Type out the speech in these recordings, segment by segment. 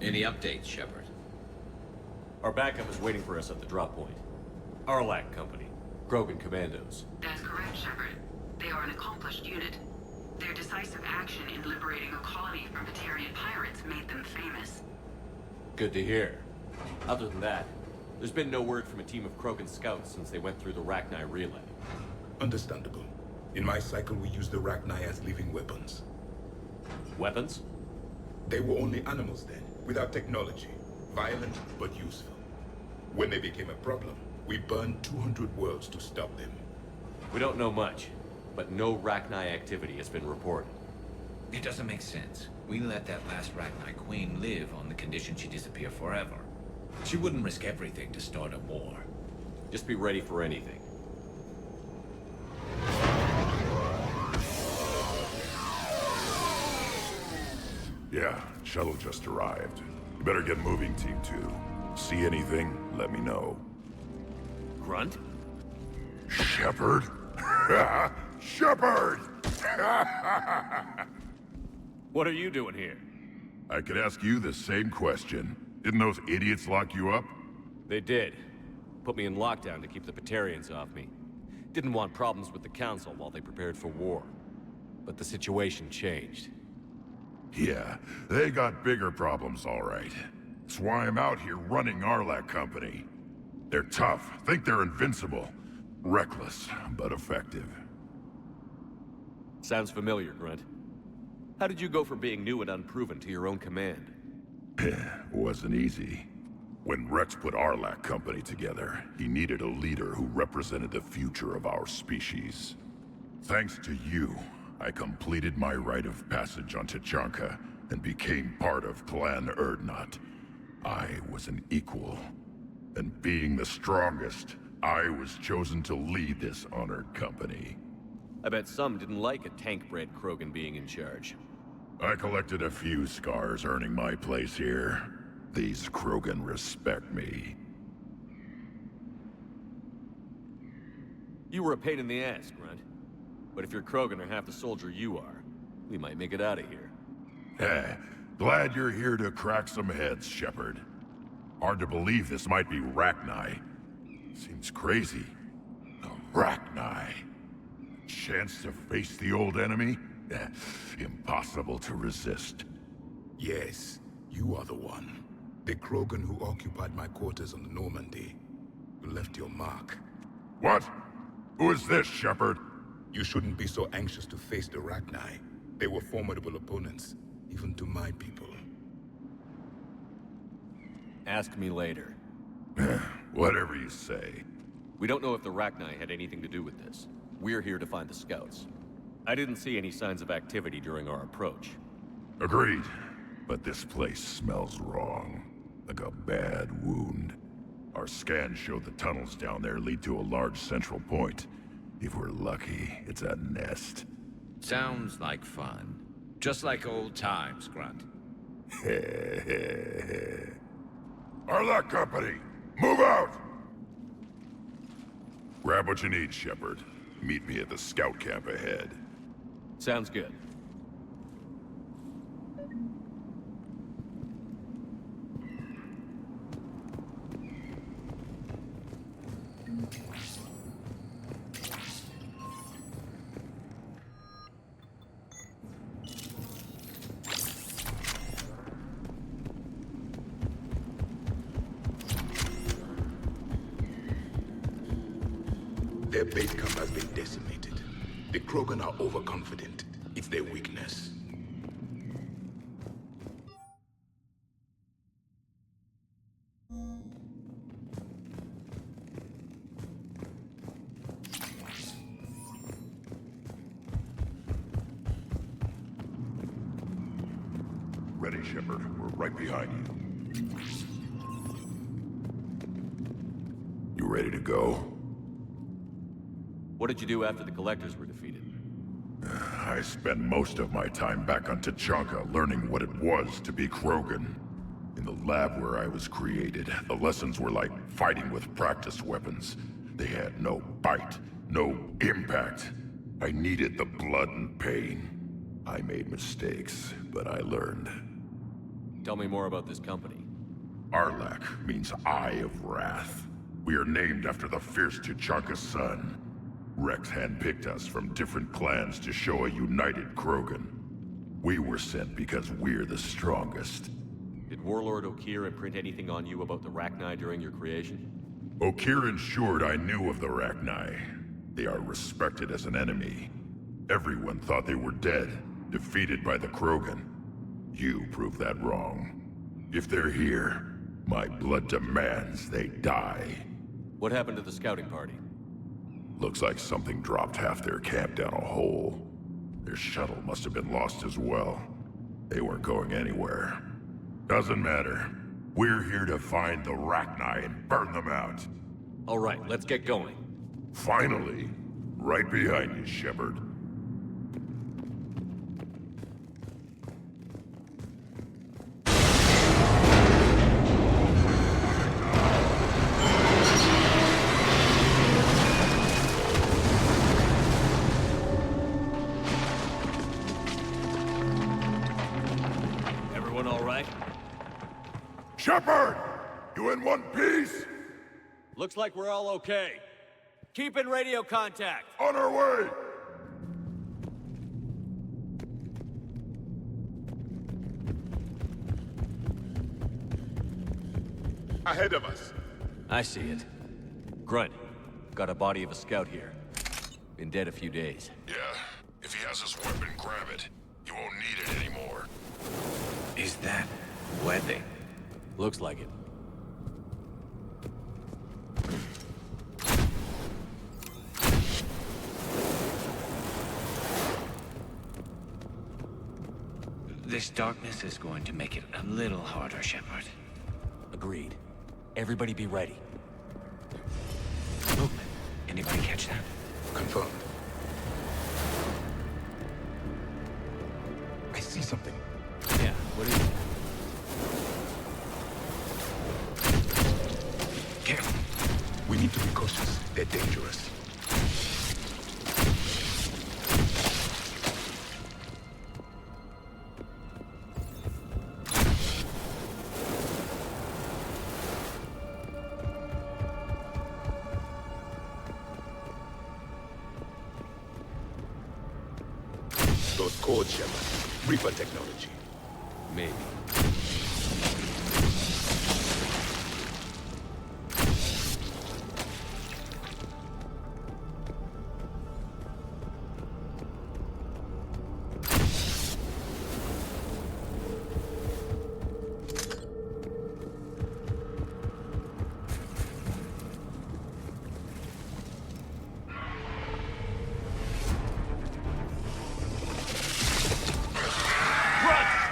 Any updates, Shepard? Our backup is waiting for us at the drop point. Arlac Company. Krogan Commandos. That's correct, Shepard. They are an accomplished unit. Their decisive action in liberating a colony from Batarian pirates made them famous. Good to hear. Other than that, there's been no word from a team of Krogan scouts since they went through the Rachni relay. Understandable. In my cycle, we use the Rachni as living weapons. Weapons? They were only animals then, without technology. Violent, but useful. When they became a problem, we burned 200 worlds to stop them. We don't know much, but no Rachni activity has been reported. It doesn't make sense. We let that last Rachni queen live on the condition she disappear forever. She wouldn't risk everything to start a war. Just be ready for anything. Yeah, shuttle just arrived. You better get moving, Team 2. See anything, let me know. Grunt? Shepard? Shepard! What are you doing here? I could ask you the same question. Didn't those idiots lock you up? They did. Put me in lockdown to keep the Batarians off me. Didn't want problems with the Council while they prepared for war. But the situation changed. Yeah, they got bigger problems, all right. That's why I'm out here running Arlac Company. They're tough, think they're invincible. Reckless, but effective. Sounds familiar, Grunt. How did you go from being new and unproven to your own command? Wasn't easy. When Rex put Arlac Company together, he needed a leader who represented the future of our species. Thanks to you, I completed my rite of passage on Tuchanka and became part of Clan Urdnot. I was an equal, and being the strongest, I was chosen to lead this honored company. I bet some didn't like a tank-bred Krogan being in charge. I collected a few scars earning my place here. These Krogan respect me. You were a pain in the ass, Grunt. But if you're Krogan or half the soldier you are, we might make it out of here. Glad you're here to crack some heads, Shepard. Hard to believe this might be Rachni. Seems crazy. The Rachni. Chance to face the old enemy? Impossible to resist. Yes, you are the one. The Krogan who occupied my quarters on the Normandie. You left your mark. What? Who is this, Shepard? You shouldn't be so anxious to face the Rachni. They were formidable opponents, even to my people. Ask me later. Whatever you say. We don't know if the Rachni had anything to do with this. We're here to find the scouts. I didn't see any signs of activity during our approach. Agreed. But this place smells wrong. Like a bad wound. Our scans show the tunnels down there lead to a large central point. If we're lucky, it's a nest. Sounds like fun. Just like old times, Grunt. Arlac Company, move out! Grab what you need, Shepard. Meet me at the scout camp ahead. Sounds good. Their base camp has been decimated. The Krogan are overconfident. It's their weakness. Ready, Shepard. We're right behind you. You ready to go? What did you do after the Collectors were defeated? I spent most of my time back on Tuchanka learning what it was to be Krogan. In the lab where I was created, the lessons were like fighting with practice weapons. They had no bite, no impact. I needed the blood and pain. I made mistakes, but I learned. Tell me more about this company. Arlak means Eye of Wrath. We are named after the fierce Tuchanka son. Rex handpicked us from different clans to show a united Krogan. We were sent because we're the strongest. Did Warlord Okir imprint anything on you about the Rachni during your creation? Okir ensured I knew of the Rachni. They are respected as an enemy. Everyone thought they were dead, defeated by the Krogan. You proved that wrong. If they're here, my blood demands they die. What happened to the scouting party? Looks like something dropped half their camp down a hole. Their shuttle must have been lost as well. They weren't going anywhere. Doesn't matter. We're here to find the Rachni and burn them out. All right, let's get going. Finally. Right behind you, Shepard. Everyone all right? Shepard! You in one piece? Looks like we're all okay. Keep in radio contact. On our way! Ahead of us. I see it. Grunt, got a body of a scout here. Been dead a few days. Yeah. If he has his weapon, grab it. You won't need it anymore. Is that webbing? Looks like it. This darkness is going to make it a little harder, Shepard. Agreed. Everybody be ready. Movement. Anybody catch that? Confirmed. I see something. Yeah, what is it? Careful. We need to be cautious. They're dangerous. Those codes, Shepard. Reaper technology. Maybe.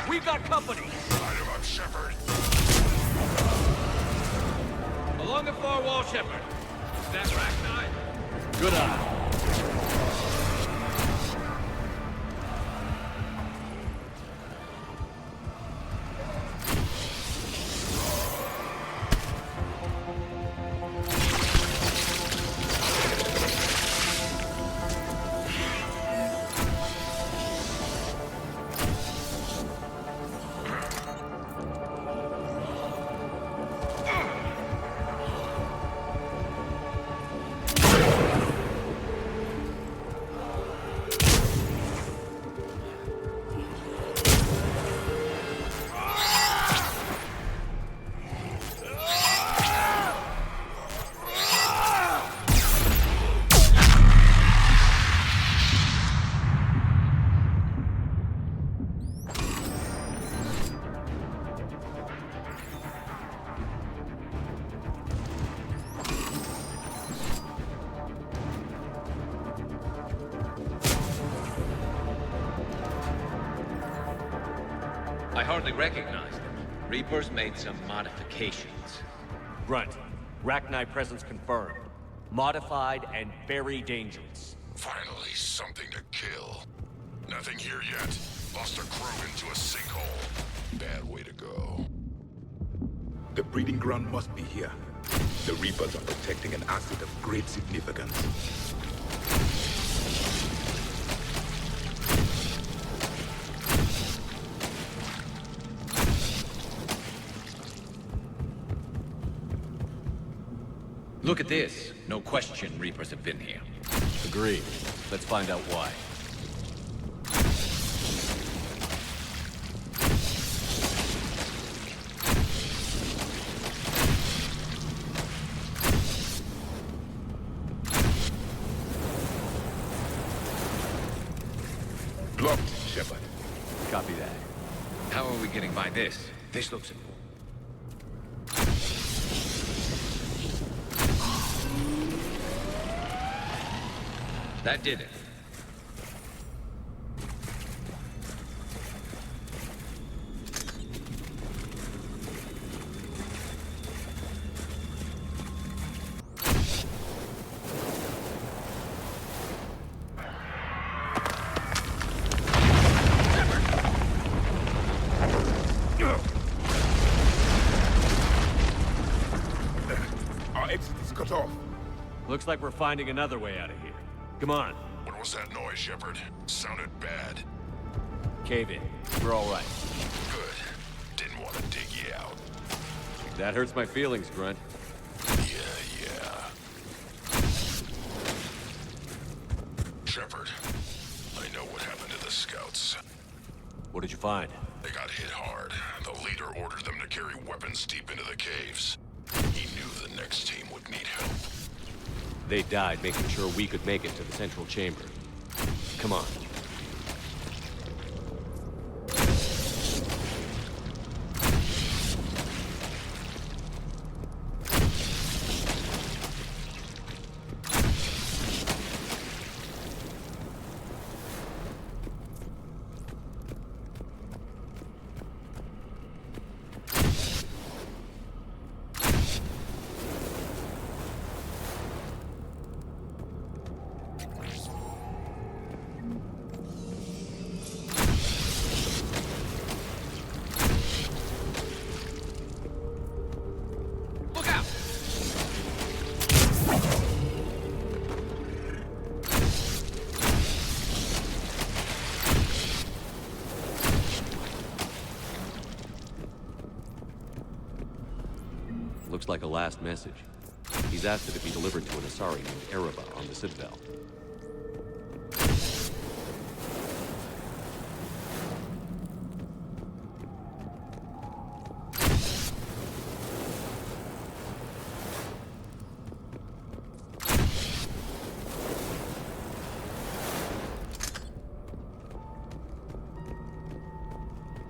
We've got company! Light him up, Shepard. Along the far wall, Shepard. Is that Rachni? Good eye. I hardly recognize them. Reapers made some modifications. Grunt, Rachni presence confirmed. Modified and very dangerous. Finally, something to kill. Nothing here yet. Lost a Krogan to a sinkhole. Bad way to go. The breeding ground must be here. The Reapers are protecting an asset of great significance. Look at this. No question Reapers have been here. Agreed. Let's find out why. Blocked, Shepard. Copy that. How are we getting by this? This looks important. That did it. Our exit is cut off. Looks like we're finding another way out of here. Come on. What was that noise, Shepard? Sounded bad. Cave in. We're all right. Good. Didn't want to dig you out. That hurts my feelings, Grunt. Yeah. Shepard, I know what happened to the scouts. What did you find? They got hit hard. The leader ordered them to carry weapons deep into the caves. He knew the next team would need help. They died making sure we could make it to the central chamber. Come on. Looks like a last message. He's asked it to be delivered to an Asari named Ereba on the Citadel.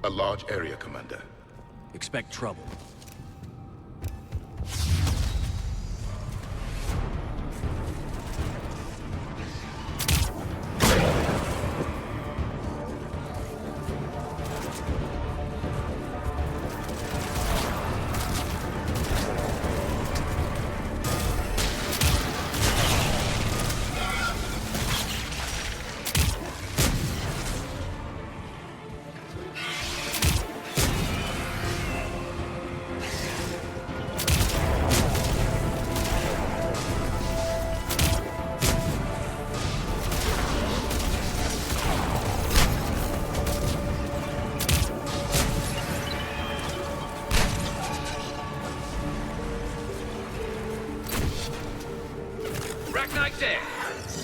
A large area, Commander. Expect trouble.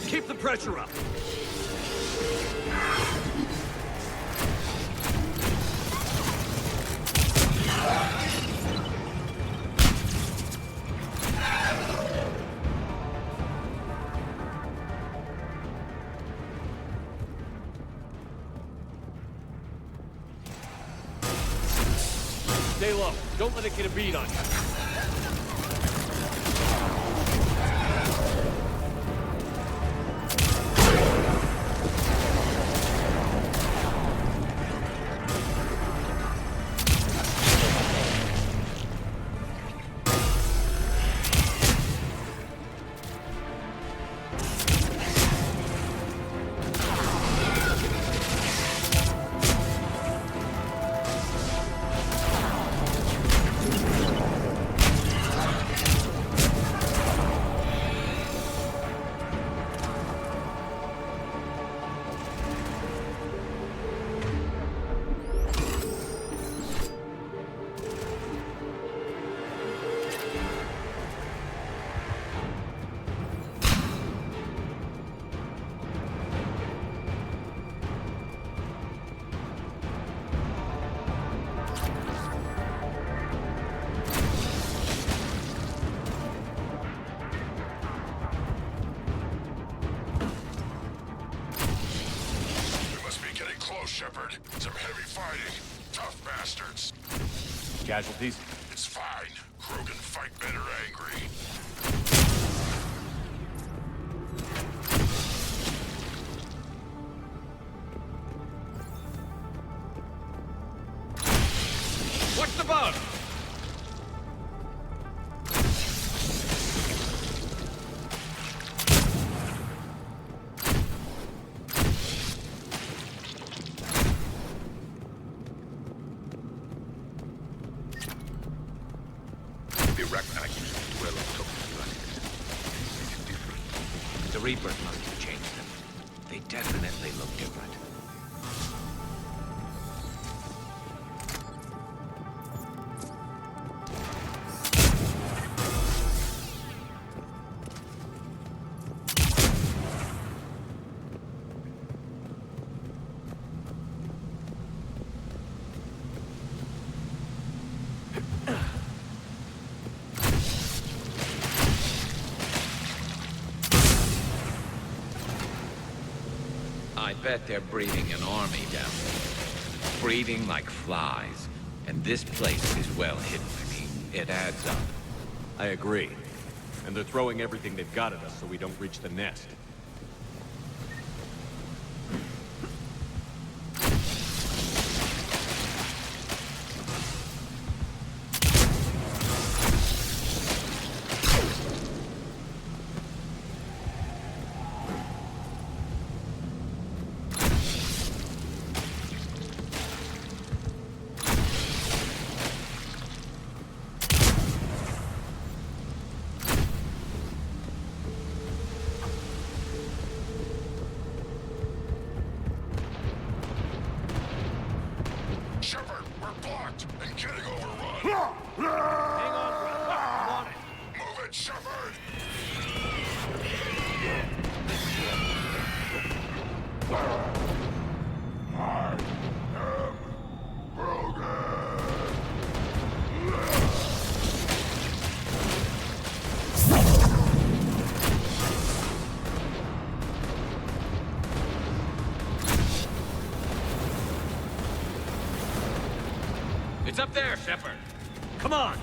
Keep the pressure up. Stay low. Don't let it get a bead on you. Casualties? It's fine. Krogan fight better angry. What's the bug? The Reapers must have changed them. They definitely look different. I bet they're breeding an army down there. Breeding like flies. And this place is well hidden. I mean, it adds up. I agree. And they're throwing everything they've got at us so we don't reach the nest. Shepard, we're blocked and getting overrun. Hang on, brother. I'm on it. Move it, Shepard! I am Krogan. It's up there, Shepard. Come on.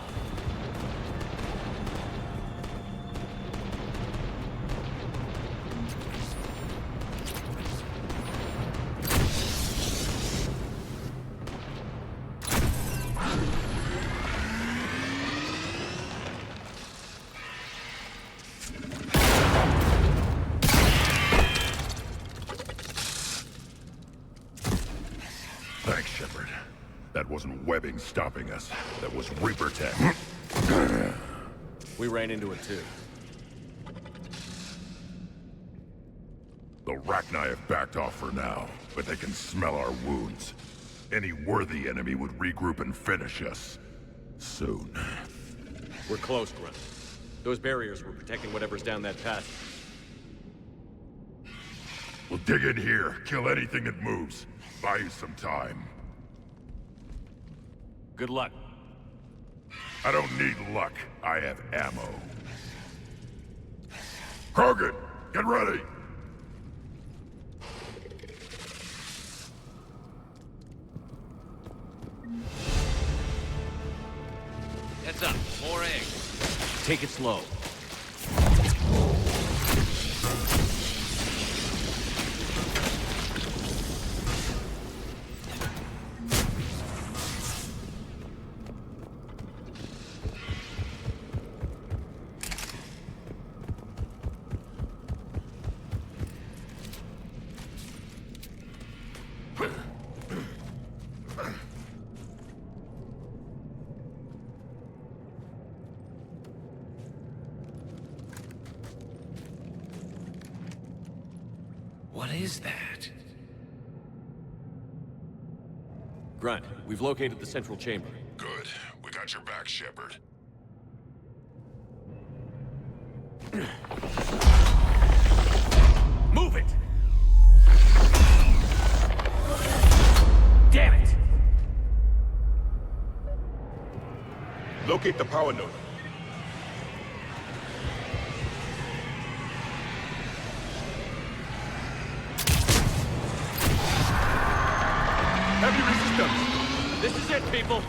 Thanks, Shepard. That wasn't webbing stopping us. That was Reaper tech. We ran into it too. The Rachni have backed off for now, but they can smell our wounds. Any worthy enemy would regroup and finish us. Soon. We're close, Grunt. Those barriers were protecting whatever's down that path. We'll dig in here, kill anything that moves. Buy you some time. Good luck. I don't need luck. I have ammo. Krogan, get ready! Heads up, more eggs. Take it slow. What is that? Grunt, we've located the central chamber. Good. We got your back, Shepard. Move it! Damn it! Locate the power node. Heavy resistance! This is it, people!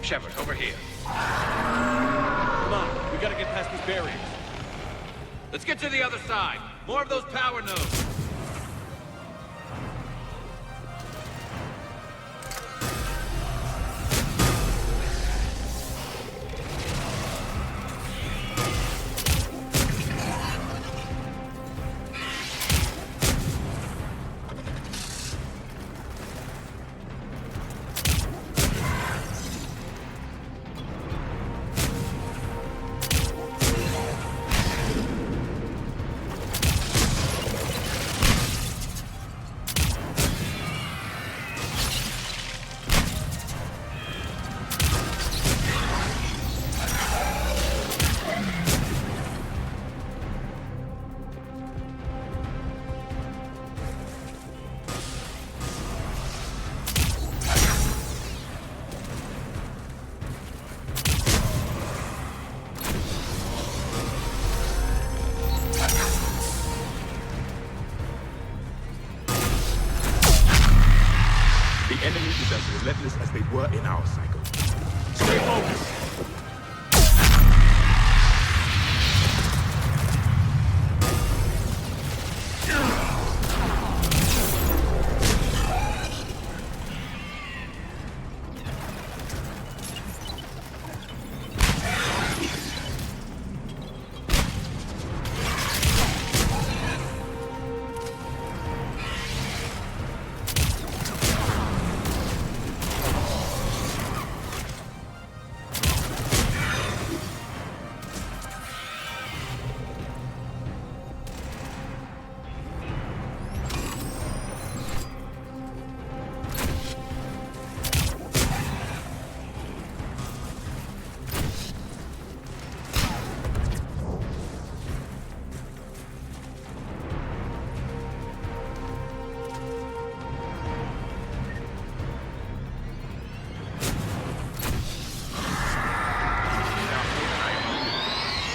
Shepard, over here. Come on, we gotta get past these barriers. Let's get to the other side. More of those power nodes. The enemy is as relentless as they were in our cycle. Stay focused!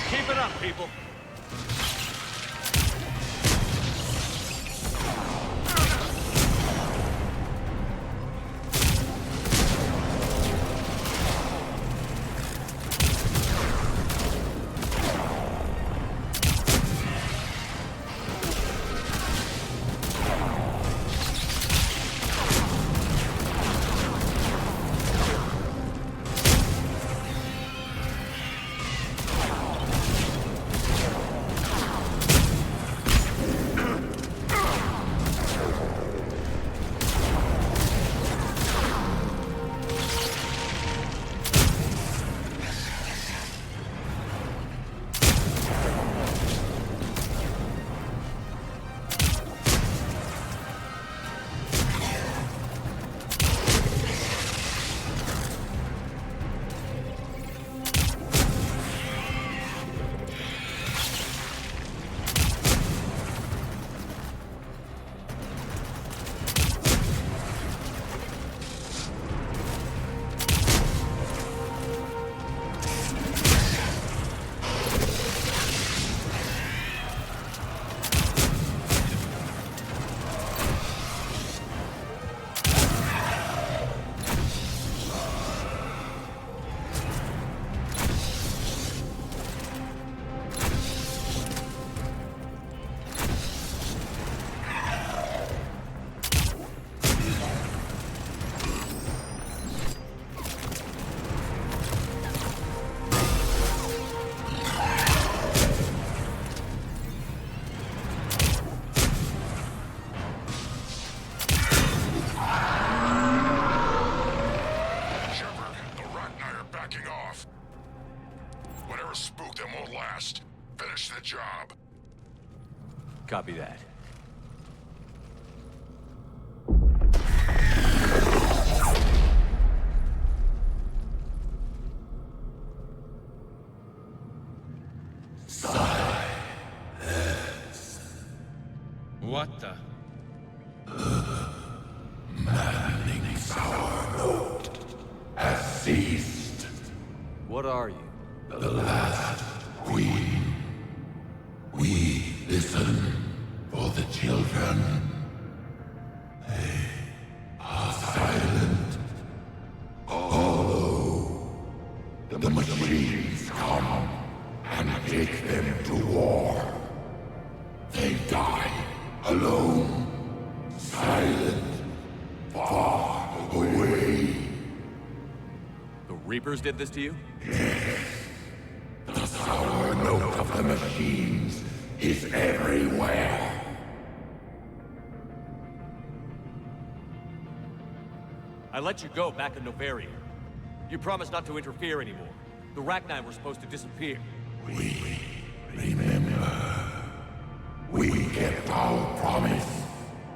Keep it up, people. Copy that. What the? Maddening sour note has ceased. What are you? The last queen. We listen for the children. They are silent, hollow, The machines come and take them to war. They die alone, silent, far away. The Reapers did this to you? The sour note of the machines is everywhere. I let you go back in Novaria. You promised not to interfere anymore. The Rachni were supposed to disappear. We remember. We kept our promise.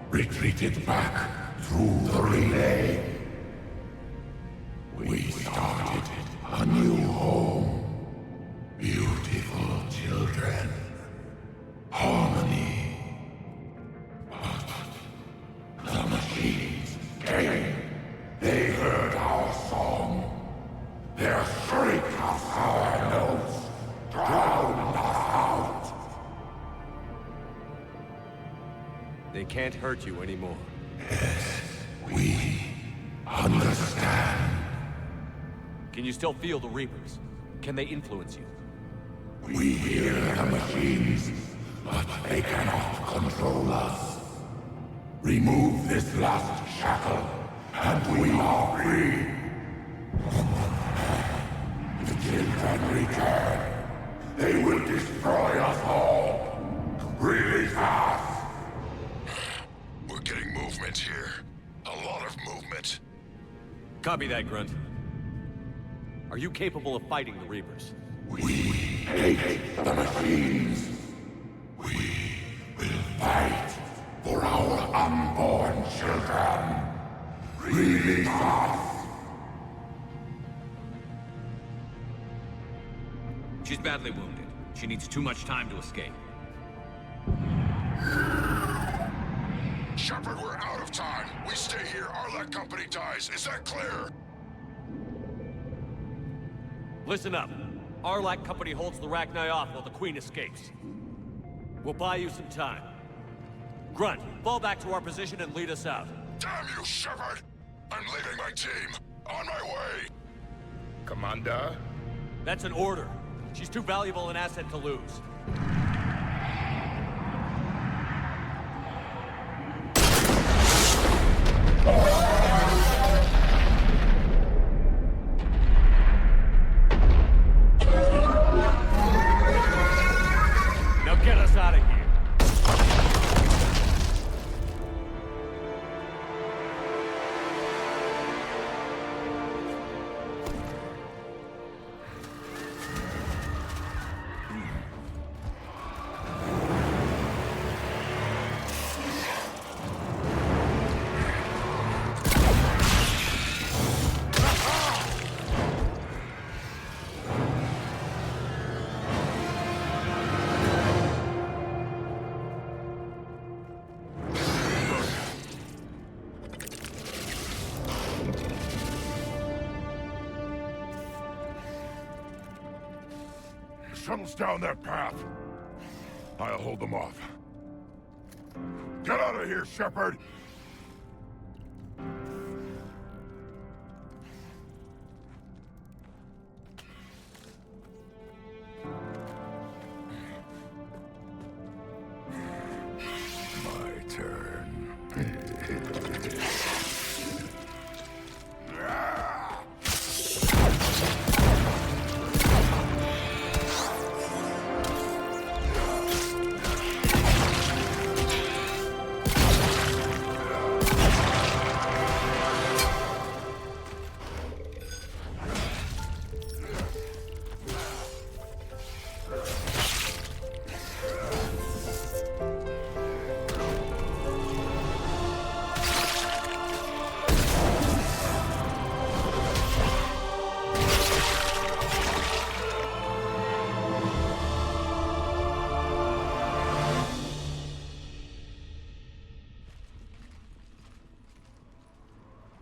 Retreated back through the relay. We started a new home. Beautiful children. Harmony. But the machines came. They heard our song. Their shriek of sour notes drowned us out. They can't hurt you anymore. Yes, we understand. Can you still feel the Reapers? Can they influence you? We hear the machines, but they cannot control us. Remove this last shackle, and we are free. The children return. They will destroy us all. Release us! We're getting movement here. A lot of movement. Copy that, Grunt. Are you capable of fighting the Reapers? We hate the machines. We will fight for our unborn children. Release us! She's badly wounded. She needs too much time to escape. Shepard, we're out of time. We stay here, Arlec Company dies. Is that clear? Listen up. Arlac Company holds the Rachni off while the Queen escapes. We'll buy you some time. Grunt, fall back to our position and lead us out. Damn you, Shepard! I'm leaving my team. On my way. Commander? That's an order. She's too valuable an asset to lose. Now get us out of here. Shuttles down that path. I'll hold them off. Get out of here, Shepard! My turn.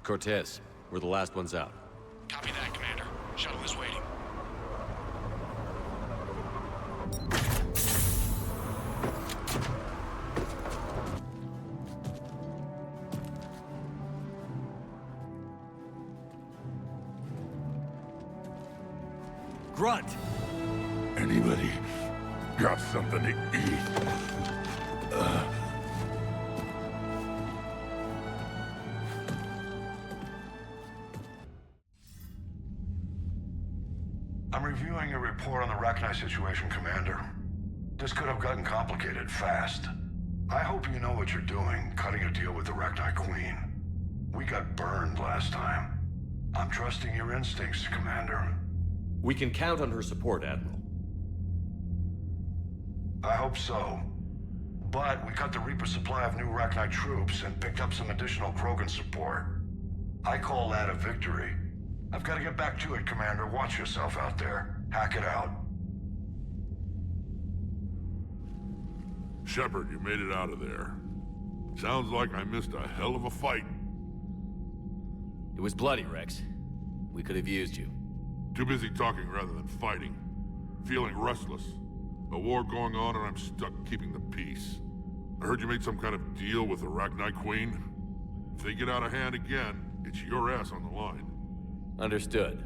Cortez, we're the last ones out. Copy that, Commander. Shuttle is waiting. Grunt! Anybody got something to eat? I'm reviewing your report on the Rachni situation, Commander. This could have gotten complicated fast. I hope you know what you're doing, cutting a deal with the Rachni Queen. We got burned last time. I'm trusting your instincts, Commander. We can count on her support, Admiral. I hope so. But we cut the Reaper supply of new Rachni troops and picked up some additional Krogan support. I call that a victory. I've got to get back to it, Commander. Watch yourself out there. Hack it out. Shepard, you made it out of there. Sounds like I missed a hell of a fight. It was bloody, Rex. We could have used you. Too busy talking rather than fighting. Feeling restless. A war going on and I'm stuck keeping the peace. I heard you made some kind of deal with the Rachni Queen. If they get out of hand again, it's your ass on the line. Understood.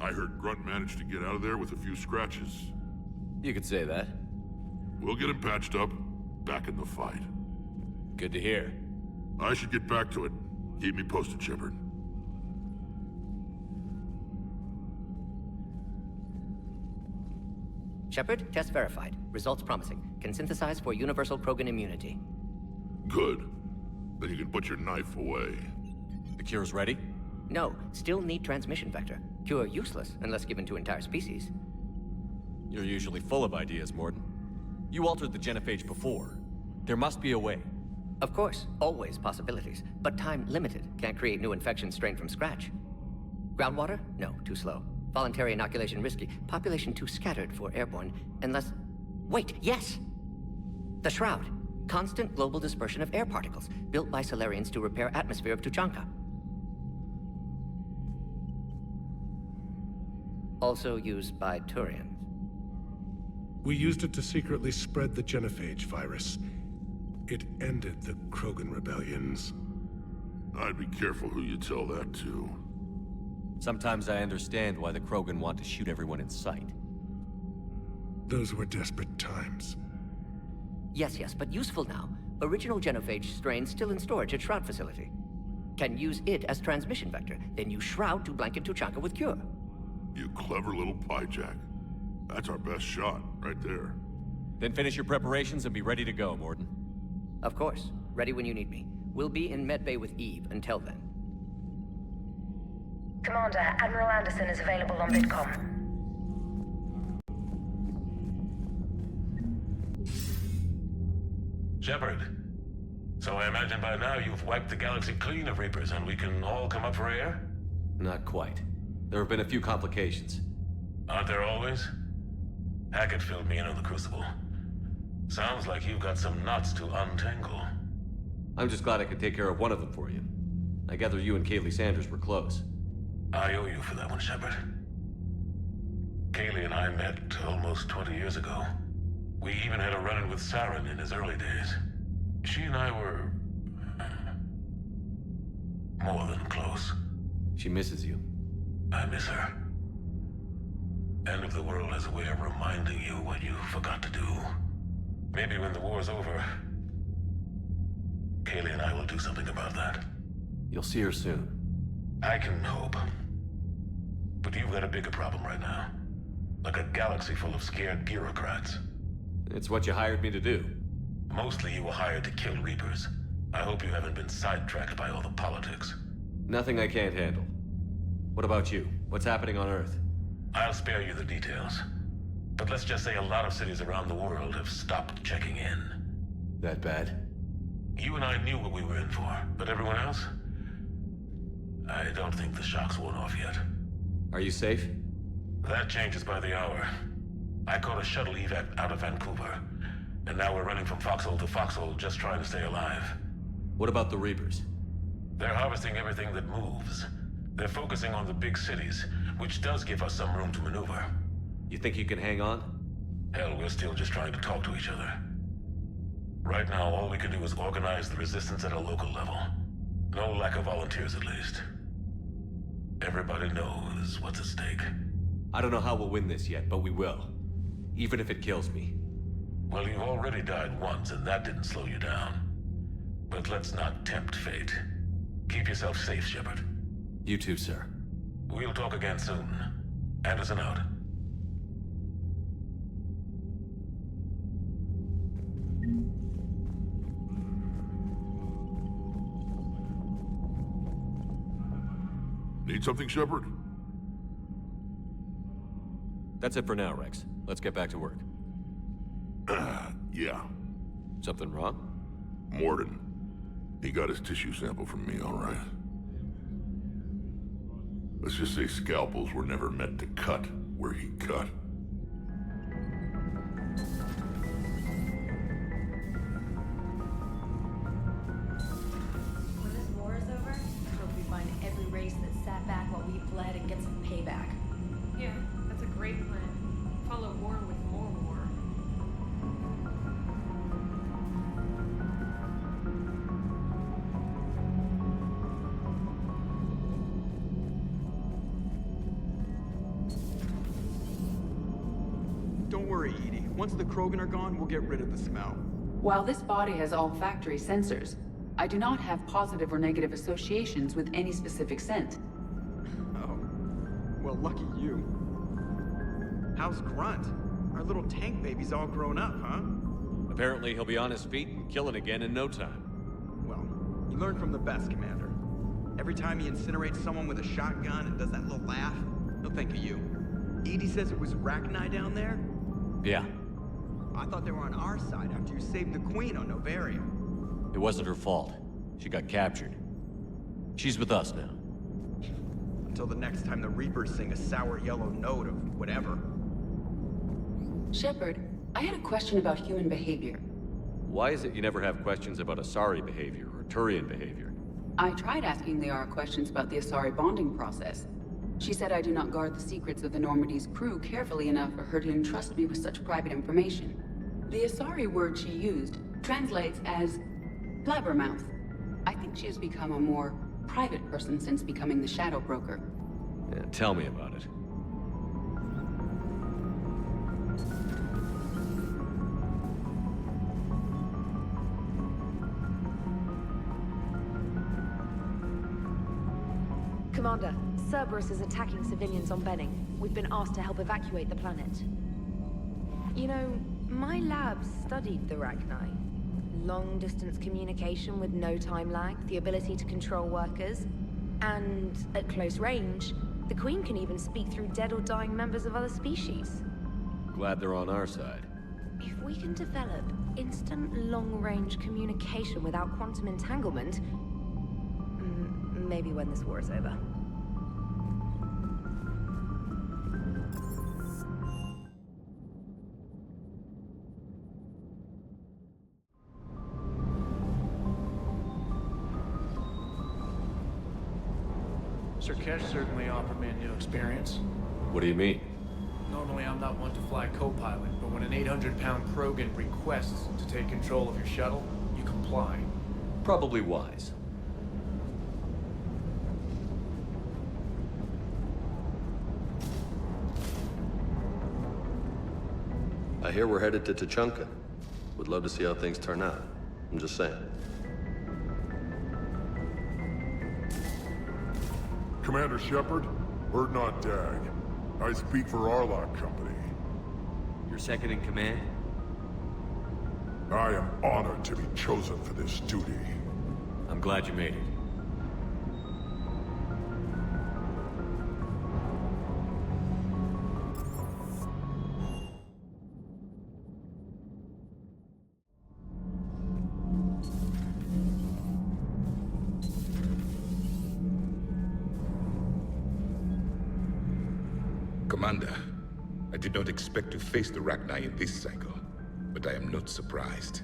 I heard Grunt managed to get out of there with a few scratches. You could say that. We'll get him patched up, back in the fight. Good to hear. I should get back to it. Keep me posted, Shepard. Shepard, test verified. Results promising. Can synthesize for universal Krogan immunity. Good. Then you can put your knife away. The cure's ready? No, still need transmission vector. Cure useless unless given to entire species. You're usually full of ideas, Morden. You altered the genophage before. There must be a way. Of course, always possibilities, but time limited. Can't create new infection strain from scratch. Groundwater? No, too slow. Voluntary inoculation risky. Population too scattered for airborne, unless... Wait, yes! The Shroud. Constant global dispersion of air particles, built by Solarians to repair atmosphere of Tuchanka. Also used by Turians. We used it to secretly spread the genophage virus. It ended the Krogan rebellions. I'd be careful who you tell that to. Sometimes I understand why the Krogan want to shoot everyone in sight. Those were desperate times. Yes, but useful now. Original genophage strain still in storage at Shroud facility. Can use it as transmission vector, then use Shroud to blanket Tuchanka with cure. You clever little piejack. That's our best shot, right there. Then finish your preparations and be ready to go, Morden. Of course. Ready when you need me. We'll be in medbay with Eve until then. Commander, Admiral Anderson is available on VidCom. Shepard. So I imagine by now you've wiped the galaxy clean of Reapers and we can all come up for air? Not quite. There have been a few complications. Aren't there always? Hackett filled me in on the Crucible. Sounds like you've got some knots to untangle. I'm just glad I could take care of one of them for you. I gather you and Kaylee Sanders were close. I owe you for that one, Shepard. Kaylee and I met almost 20 years ago. We even had a run-in with Saren in his early days. She and I were... more than close. She misses you. I miss her. End of the world has a way of reminding you what you forgot to do. Maybe when the war's over, Kaylee and I will do something about that. You'll see her soon. I can hope. But you've got a bigger problem right now. Like a galaxy full of scared bureaucrats. It's what you hired me to do. Mostly you were hired to kill Reapers. I hope you haven't been sidetracked by all the politics. Nothing I can't handle. What about you? What's happening on Earth? I'll spare you the details. But let's just say a lot of cities around the world have stopped checking in. That bad? You and I knew what we were in for, but everyone else? I don't think the shock's worn off yet. Are you safe? That changes by the hour. I caught a shuttle evac out of Vancouver, and now we're running from foxhole to foxhole just trying to stay alive. What about the Reapers? They're harvesting everything that moves. They're focusing on the big cities, which does give us some room to maneuver. You think you can hang on? Hell, we're still just trying to talk to each other. Right now, all we can do is organize the resistance at a local level. No lack of volunteers, at least. Everybody knows what's at stake. I don't know how we'll win this yet, but we will. Even if it kills me. Well, you've already died once, and that didn't slow you down. But let's not tempt fate. Keep yourself safe, Shepard. You too, sir. We'll talk again soon. Anderson out. Need something, Shepard? That's it for now, Rex. Let's get back to work. Yeah. Something wrong? Morden. He got his tissue sample from me, all right. Let's just say scalpels were never meant to cut where he cut. When this war is over, I hope we find every race that sat back while we bled and get some payback. Yeah, that's a great plan. Follow war with more war. Don't worry, Edie. Once the Krogan are gone, we'll get rid of the smell. While this body has olfactory sensors, I do not have positive or negative associations with any specific scent. Oh. Well, lucky you. How's Grunt? Our little tank baby's all grown up, huh? Apparently he'll be on his feet and killing again in no time. Well, you learn from the best, Commander. Every time he incinerates someone with a shotgun and does that little laugh, he'll think of you. Edie says it was Rachni down there? Yeah. I thought they were on our side after you saved the Queen on Novaria. It wasn't her fault. She got captured. She's with us now. Until the next time the Reapers sing a sour yellow note of whatever. Shepard, I had a question about human behavior. Why is it you never have questions about Asari behavior or Turian behavior? I tried asking Liara questions about the Asari bonding process. She said I do not guard the secrets of the Normandy's crew carefully enough for her to entrust me with such private information. The Asari word she used translates as blabbermouth. I think she has become a more private person since becoming the Shadow Broker. Yeah, tell me about it. Commander, Cerberus is attacking civilians on Benning. We've been asked to help evacuate the planet. You know, my lab studied the Rachni. Long-distance communication with no time lag, the ability to control workers, and at close range, the Queen can even speak through dead or dying members of other species. Glad they're on our side. If we can develop instant long-range communication without quantum entanglement, maybe when this war is over. Sir Kesh certainly offered me a new experience. What do you mean? Normally I'm not one to fly co-pilot, but when an 800-pound Krogan requests to take control of your shuttle, you comply. Probably wise. I hear we're headed to Tuchanka. Would love to see how things turn out. I'm just saying. Commander Shepard, word not dag. I speak for Arlock Company. You're second in command? I am honored to be chosen for this duty. I'm glad you made it. Commander, I did not expect to face the Rachni in this cycle, but I am not surprised.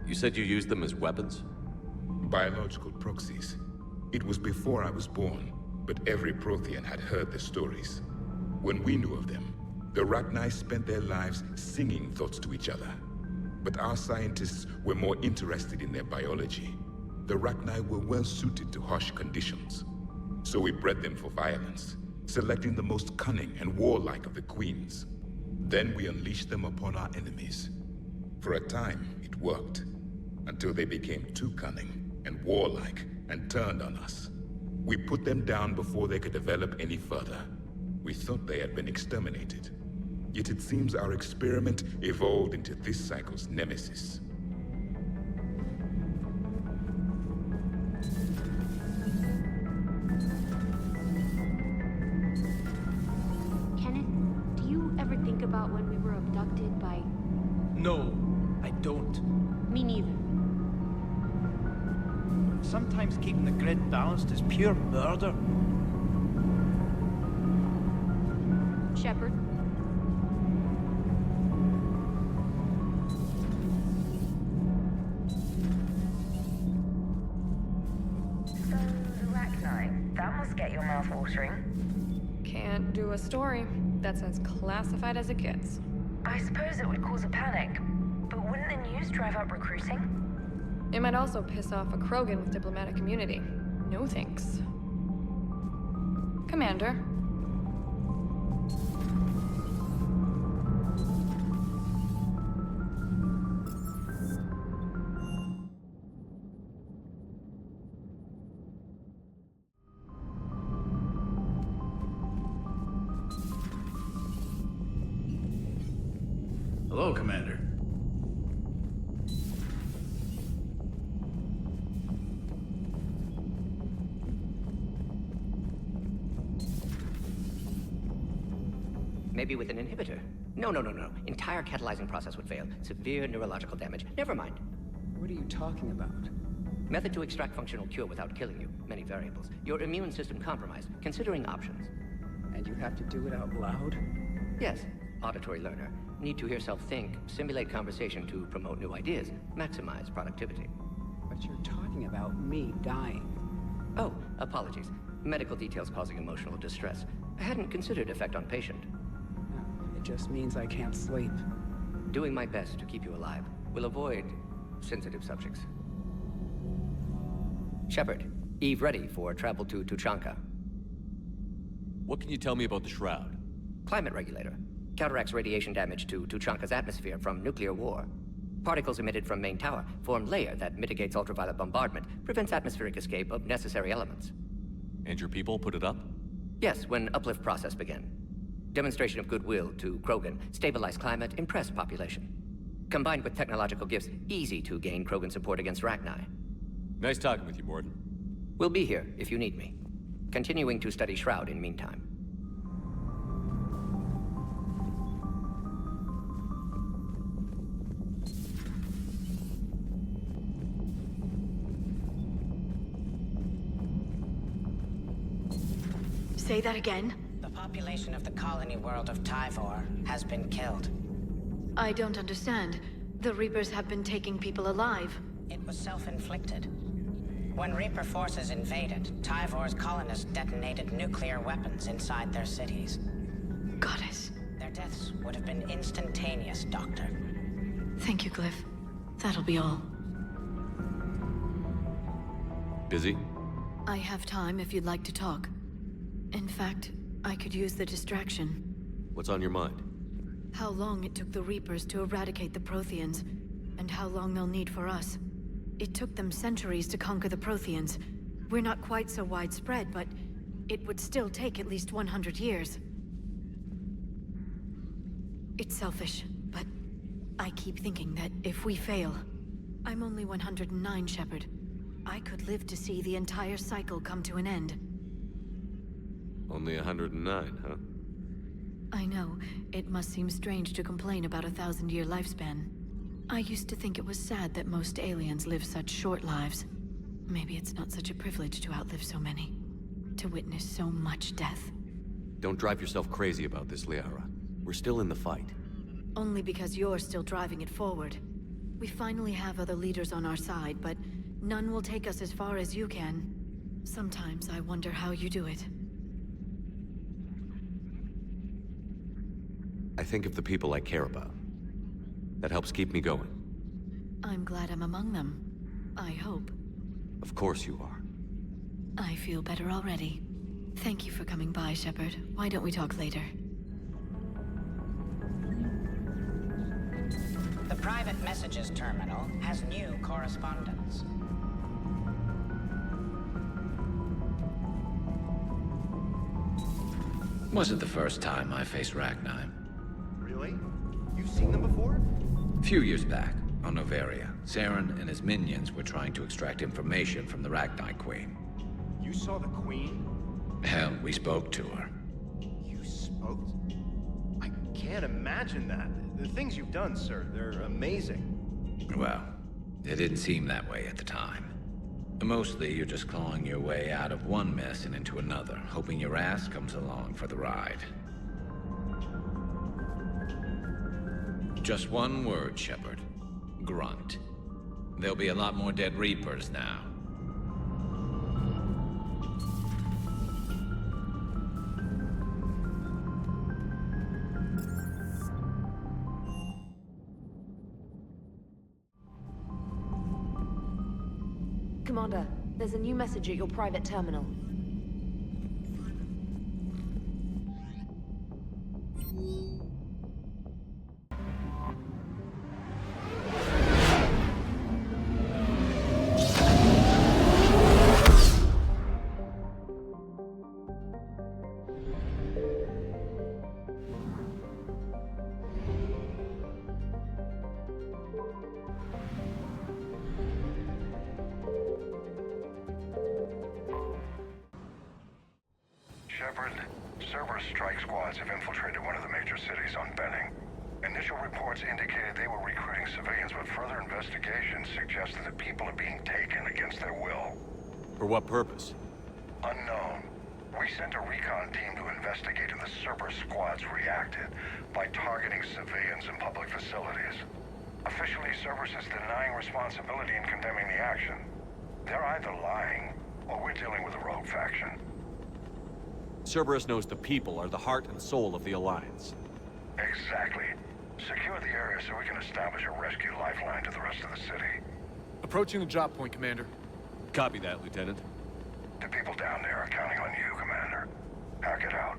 You said you used them as weapons? Biological proxies. It was before I was born, but every Prothean had heard the stories. When we knew of them, the Rachni spent their lives singing thoughts to each other. But our scientists were more interested in their biology. The Rachni were well suited to harsh conditions. So we bred them for violence. selecting the most cunning and warlike of the queens. Then we unleashed them upon our enemies. For a time, it worked, until they became too cunning and warlike and turned on us. We put them down before they could develop any further. We thought they had been exterminated. Yet it seems our experiment evolved into this cycle's nemesis. Kenneth, do you ever think about when we were abducted by... No, I don't. Me neither. Sometimes keeping the grid balanced is pure murder. Shepard? So, the Rachni, that must get your mouth watering. Can't do a story. That's as classified as it gets. I suppose it would cause a panic, but wouldn't the news drive up recruiting? It might also piss off a Krogan with diplomatic immunity. No thanks. Commander. Hello, Commander. Maybe with an inhibitor. No. Entire catalyzing process would fail. Severe neurological damage. Never mind. What are you talking about? Method to extract functional cure without killing you. Many variables. Your immune system compromised. Considering options. And you have to do it out loud? Yes. Auditory learner. Need to hear self think, simulate conversation to promote new ideas, maximize productivity. But you're talking about me dying. Oh, apologies. Medical details causing emotional distress. I hadn't considered effect on patient. It just means I can't sleep. Doing my best to keep you alive. Will avoid sensitive subjects. Shepard, Eve ready for travel to Tuchanka. What can you tell me about the Shroud? Climate regulator. Counteracts radiation damage to Tuchanka's atmosphere from nuclear war. Particles emitted from main tower form layer that mitigates ultraviolet bombardment, prevents atmospheric escape of necessary elements. And your people put it up? Yes, when uplift process began. Demonstration of goodwill to Krogan, stabilize climate, impress population. Combined with technological gifts, easy to gain Krogan support against Rachni. Nice talking with you, Morden. We'll be here if you need me. Continuing to study Shroud in meantime. Say that again? The population of the colony world of Tyvor has been killed. I don't understand. The Reapers have been taking people alive. It was self-inflicted. When Reaper forces invaded, Tyvor's colonists detonated nuclear weapons inside their cities. Goddess. Their deaths would have been instantaneous, Doctor. Thank you, Glyph. That'll be all. Busy? I have time if you'd like to talk. In fact, I could use the distraction. What's on your mind? How long it took the Reapers to eradicate the Protheans, and how long they'll need for us. It took them centuries to conquer the Protheans. We're not quite so widespread, but it would still take at least 100 years. It's selfish, but I keep thinking that if we fail... I'm only 109, Shepard. I could live to see the entire cycle come to an end. Only 109, huh? I know. It must seem strange to complain about a 1,000-year lifespan. I used to think it was sad that most aliens live such short lives. Maybe it's not such a privilege to outlive so many. To witness so much death. Don't drive yourself crazy about this, Liara. We're still in the fight. Only because you're still driving it forward. We finally have other leaders on our side, but none will take us as far as you can. Sometimes I wonder how you do it. I think of the people I care about. That helps keep me going. I'm glad I'm among them. I hope. Of course you are. I feel better already. Thank you for coming by, Shepard. Why don't we talk later? The private messages terminal has new correspondence. Wasn't the first time I faced Rachni. Really? You've seen them before? A few years back, on Novaria, Saren and his minions were trying to extract information from the Rachni Queen. You saw the Queen? Hell, we spoke to her. You spoke? I can't imagine that. The things you've done, sir, they're amazing. Well, it didn't seem that way at the time. Mostly, you're just clawing your way out of one mess and into another, hoping your ass comes along for the ride. Just one word, Shepard. Grunt. There'll be a lot more dead Reapers now. Commander, there's a new message at your private terminal. Shepard, Cerberus strike squads have infiltrated one of the major cities on Benning. Initial reports indicated they were recruiting civilians, but further investigations suggest that the people are being taken against their will. For what purpose? Unknown. We sent a recon team to investigate, and the Cerberus squads reacted by targeting civilians in public facilities. Officially, Cerberus is denying responsibility and condemning the action. They're either lying, or we're dealing with a rogue faction. Cerberus knows the people are the heart and soul of the Alliance. Exactly. Secure the area so we can establish a rescue lifeline to the rest of the city. Approaching the drop point, Commander. Copy that, Lieutenant. The people down there are counting on you, Commander. Hack it out.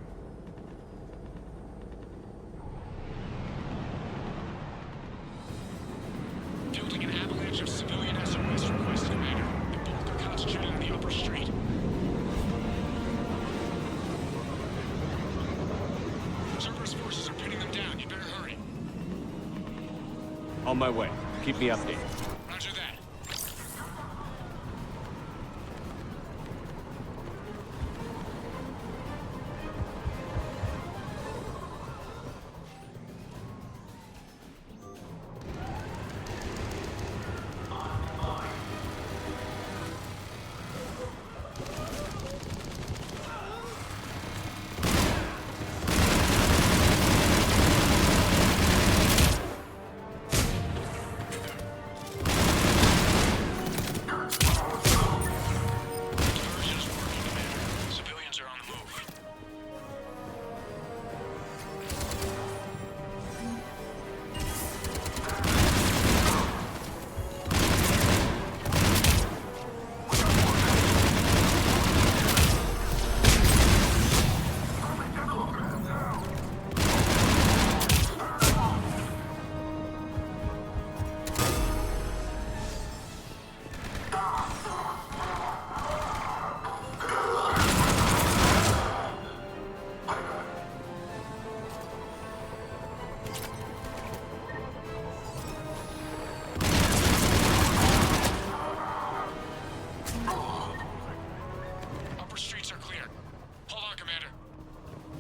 Building an avalanche of civilian SOS requests, Commander. The bulk are concentrated on the upper street. Cerberus forces are pinning them down. You better hurry. On my way. Keep me updated. Roger that.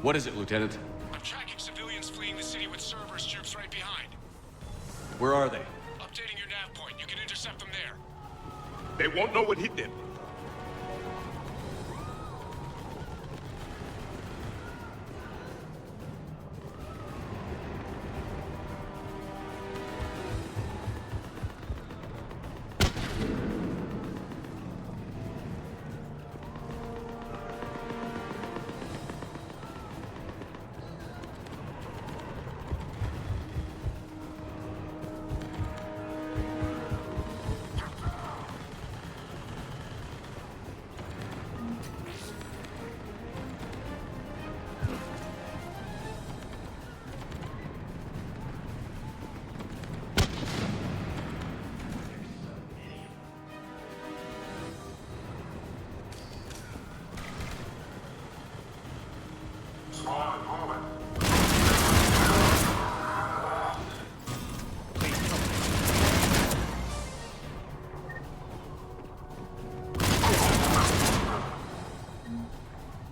What is it, Lieutenant? I'm tracking civilians fleeing the city with Cerberus troops right behind. Where are they? Updating your nav point. You can intercept them there. They won't know what hit them.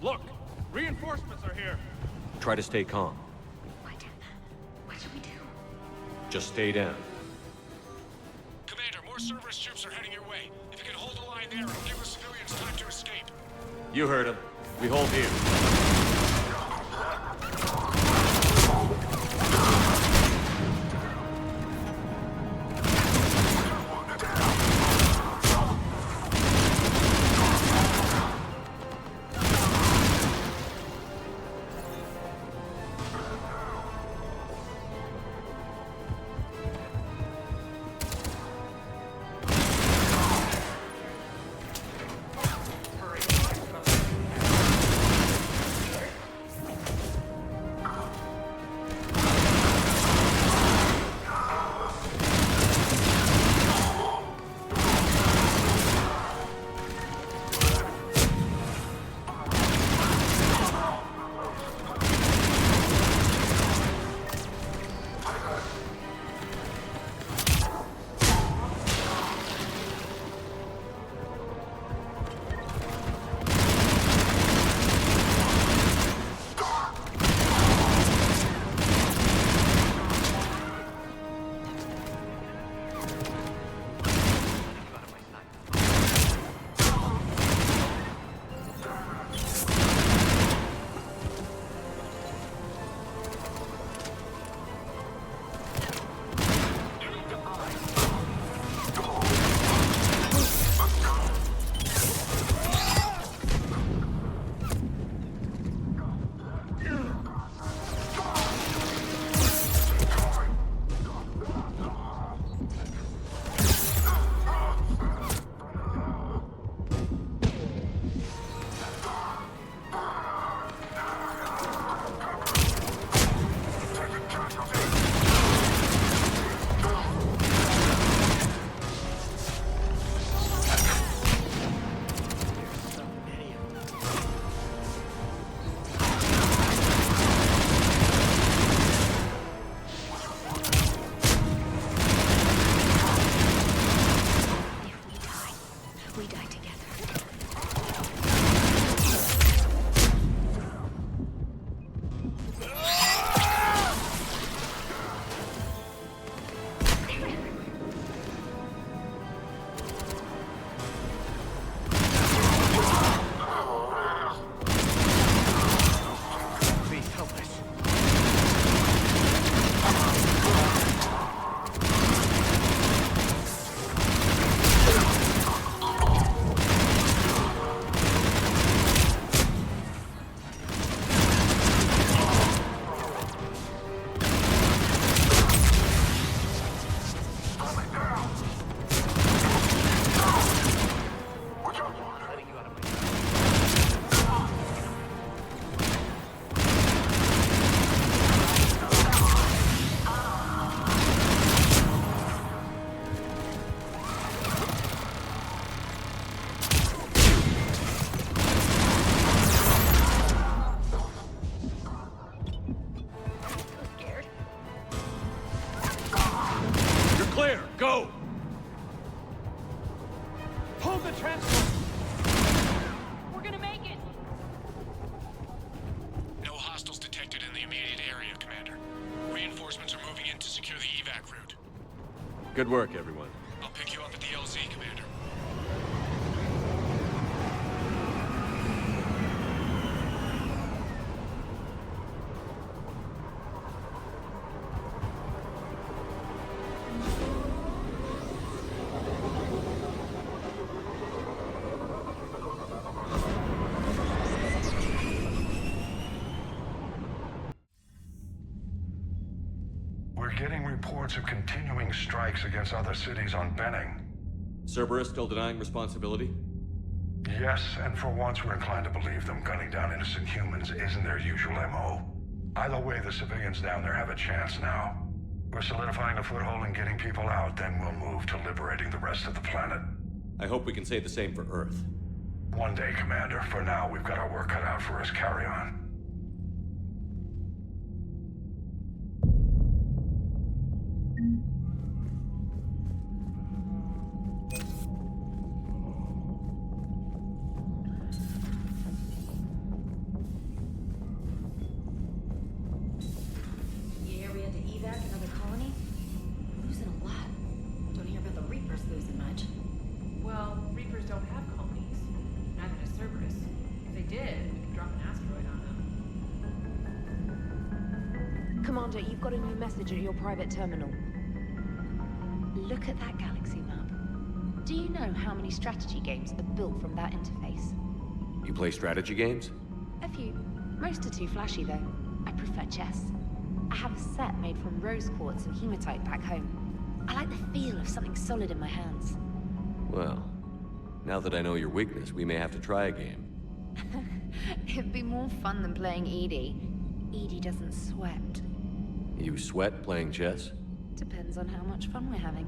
Look! Reinforcements are here! Try to stay calm. What should we do? Just stay down. Commander, more Cerberus ships are heading your way. If you can hold the line there, it'll give the civilians time to escape. You heard him. We hold here. Go! Hold the transport! We're gonna make it! No hostiles detected in the immediate area, Commander. Reinforcements are moving in to secure the evac route. Good work, everyone. I'll pick you up at the LZ, Commander. Getting reports of continuing strikes against other cities on Benning. Cerberus still denying responsibility? Yes, and for once we're inclined to believe them. Gunning down innocent humans isn't their usual MO. Either way, the civilians down there have a chance now. We're solidifying a foothold and getting people out, then we'll move to liberating the rest of the planet. I hope we can say the same for Earth. One day, Commander. For now, we've got our work cut out for us. Carry on. Commander, you've got a new message at your private terminal. Look at that galaxy map. Do you know how many strategy games are built from that interface? You play strategy games? A few. Most are too flashy, though. I prefer chess. I have a set made from rose quartz and hematite back home. I like the feel of something solid in my hands. Well, now that I know your weakness, we may have to try a game. It'd be more fun than playing Edie. Edie doesn't sweat. You sweat playing chess? Depends on how much fun we're having.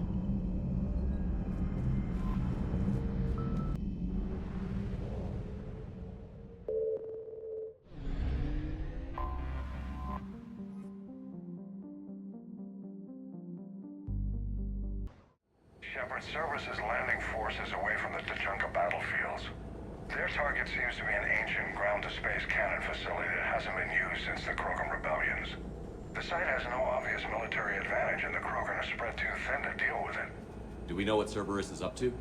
Shepard, Cerberus' landing force is away from the Tuchanka battlefields. Their target seems to be an ancient ground-to-space cannon facility that hasn't been used since the Krogan rebellions. The site has no obvious military advantage, and the Krogan are spread too thin to deal with it. Do we know what Cerberus is up to?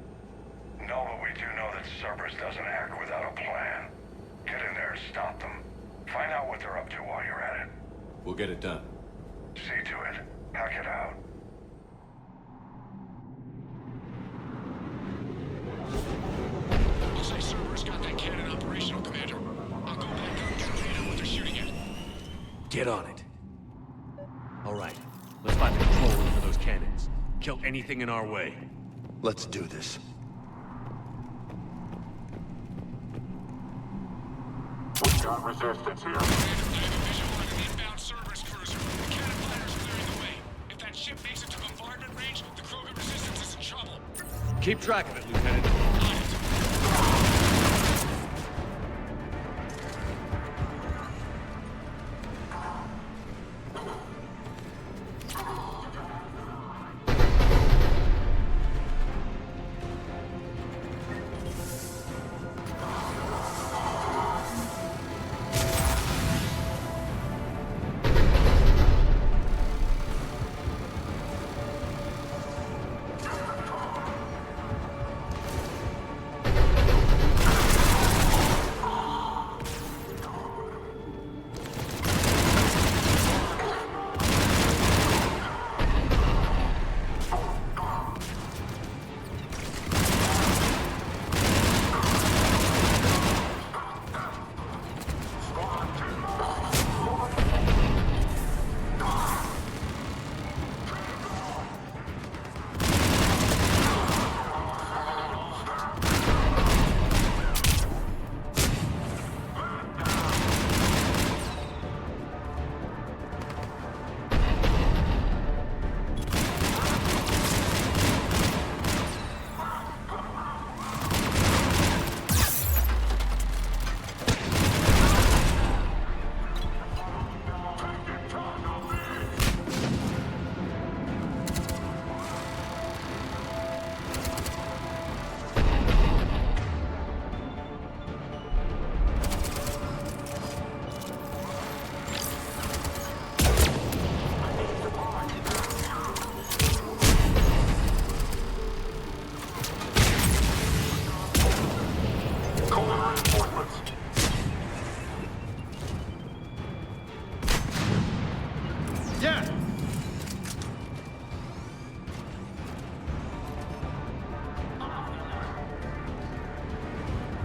No, but we do know that Cerberus doesn't act without a plan. Get in there and stop them. Find out what they're up to while you're at it. We'll get it done. See to it. Hack it out. Looks like Cerberus got that cannon operational, Commander. I'll go back out and find out what they're shooting at. Get on it. All right, let's find the control room for those cannons. Kill anything in our way. Let's do this. We got resistance here. Commander, I have a visual on an inbound Cerberus cruiser. The cannon fighter's clearing the way. If that ship makes it to bombardment range, the Krogan resistance is in trouble. Keep track of it, Lieutenant.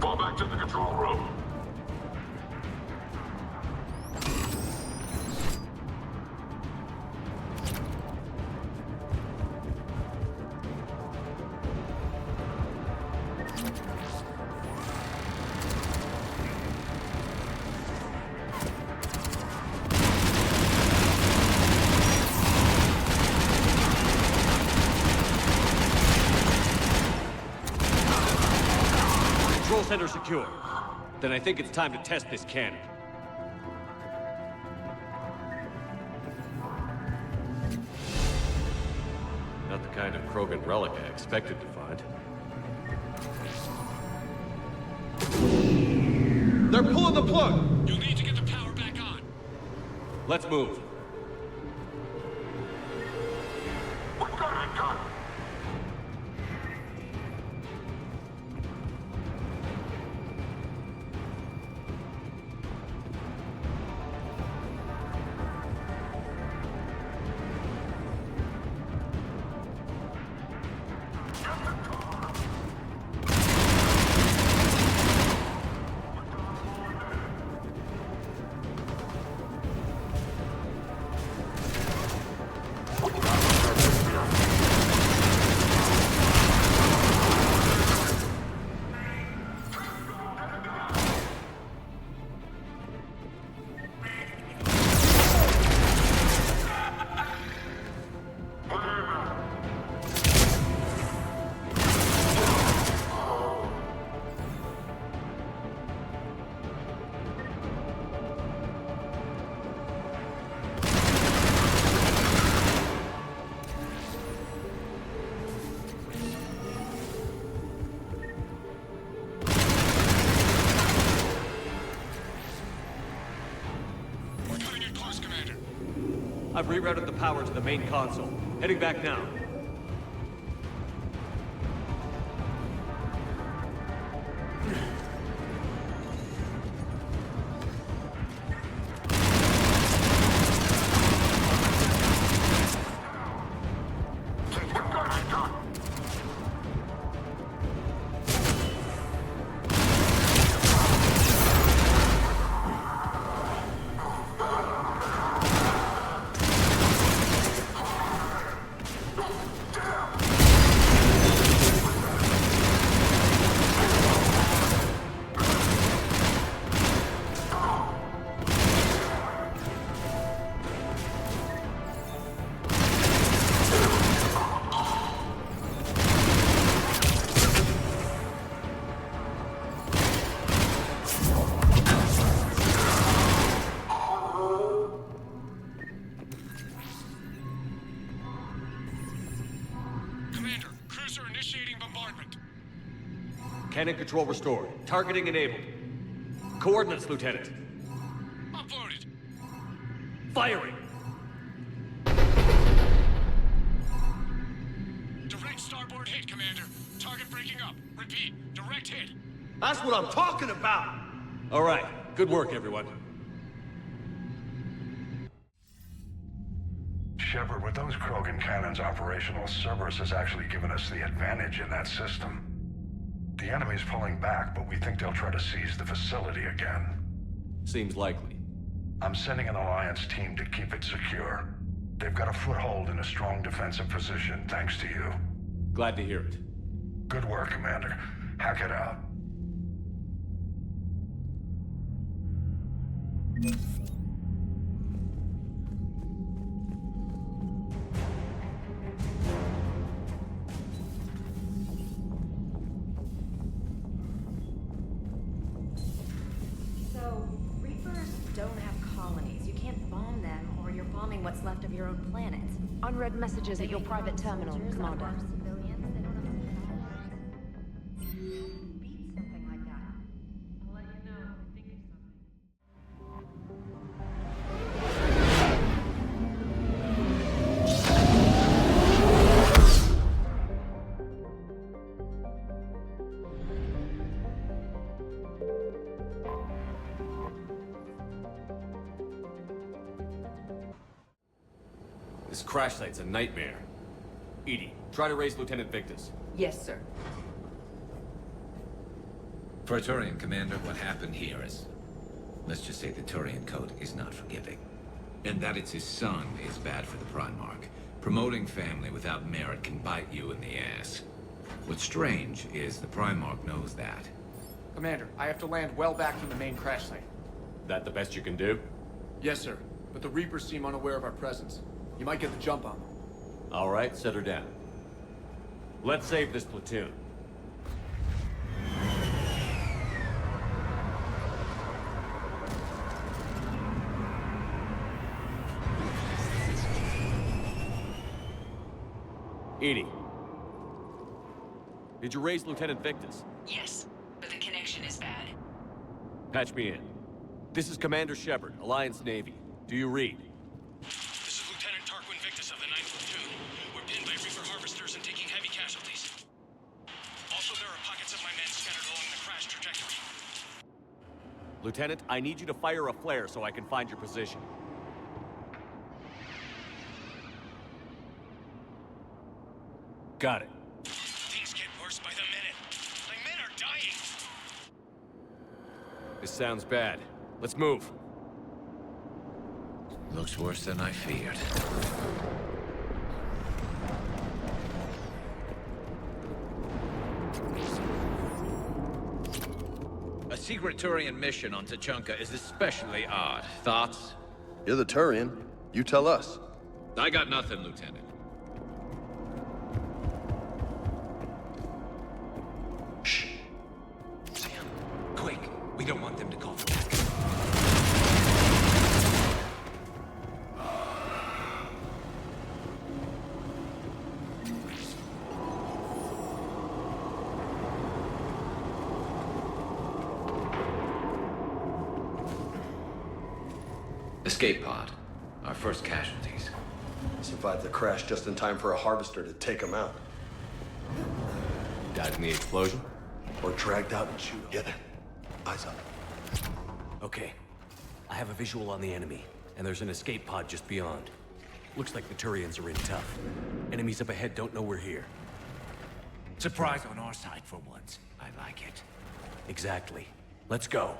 Fall back to the control room. Control center secure. Then I think it's time to test this cannon. Not the kind of Krogan relic I expected to find. They're pulling the plug! You'll need to get the power back on. Let's move. We've got it done. I've rerouted the power to the main console. Heading back now. Cannon control restored. Targeting enabled. Coordinates, Lieutenant. Uploaded. Firing! Direct starboard hit, Commander. Target breaking up. Repeat, direct hit. That's what I'm talking about! All right. Good work, everyone. Shepard, with those Krogan cannons operational, Cerberus has actually given us the advantage in that system. The enemy's pulling back, but we think they'll try to seize the facility again. Seems likely. I'm sending an Alliance team to keep it secure. They've got a foothold in a strong defensive position, thanks to you. Glad to hear it. Good work, Commander. Hack it out. What's left of your own planet. Unread messages at your private terminal, Commander. This crash site's a nightmare. Edie, try to raise Lieutenant Victus. Yes, sir. For a Turian commander, what happened here is... let's just say the Turian code is not forgiving. And that it's his son is bad for the Primarch. Promoting family without merit can bite you in the ass. What's strange is the Primarch knows that. Commander, I have to land well back from the main crash site. That the best you can do? Yes, sir. But the Reapers seem unaware of our presence. You might get the jump on them. All right, set her down. Let's save this platoon. Edie. Did you raise Lieutenant Victus? Yes, but the connection is bad. Patch me in. This is Commander Shepard, Alliance Navy. Do you read? This is Lieutenant Tarquin Victus of the 9th Platoon. We're pinned by Reaper harvesters and taking heavy casualties. Also, there are pockets of my men scattered along the crash trajectory. Lieutenant, I need you to fire a flare so I can find your position. Got it. Things get worse by the minute. My men are dying. This sounds bad. Let's move. Looks worse than I feared. A secret Turian mission on Tuchanka is especially odd. Thoughts? You're the Turian. You tell us. I got nothing, Lieutenant. Shh. Sam, quick. We don't want them to call for backup. Escape pod. Our first casualties. Survived the crash just in time for a harvester to take him out. Died in the explosion? Or dragged out and chewed. Yeah, there. Eyes up. Okay. I have a visual on the enemy, and there's an escape pod just beyond. Looks like the Turians are in tough. Enemies up ahead don't know we're here. Surprise on our side for once. I like it. Exactly. Let's go.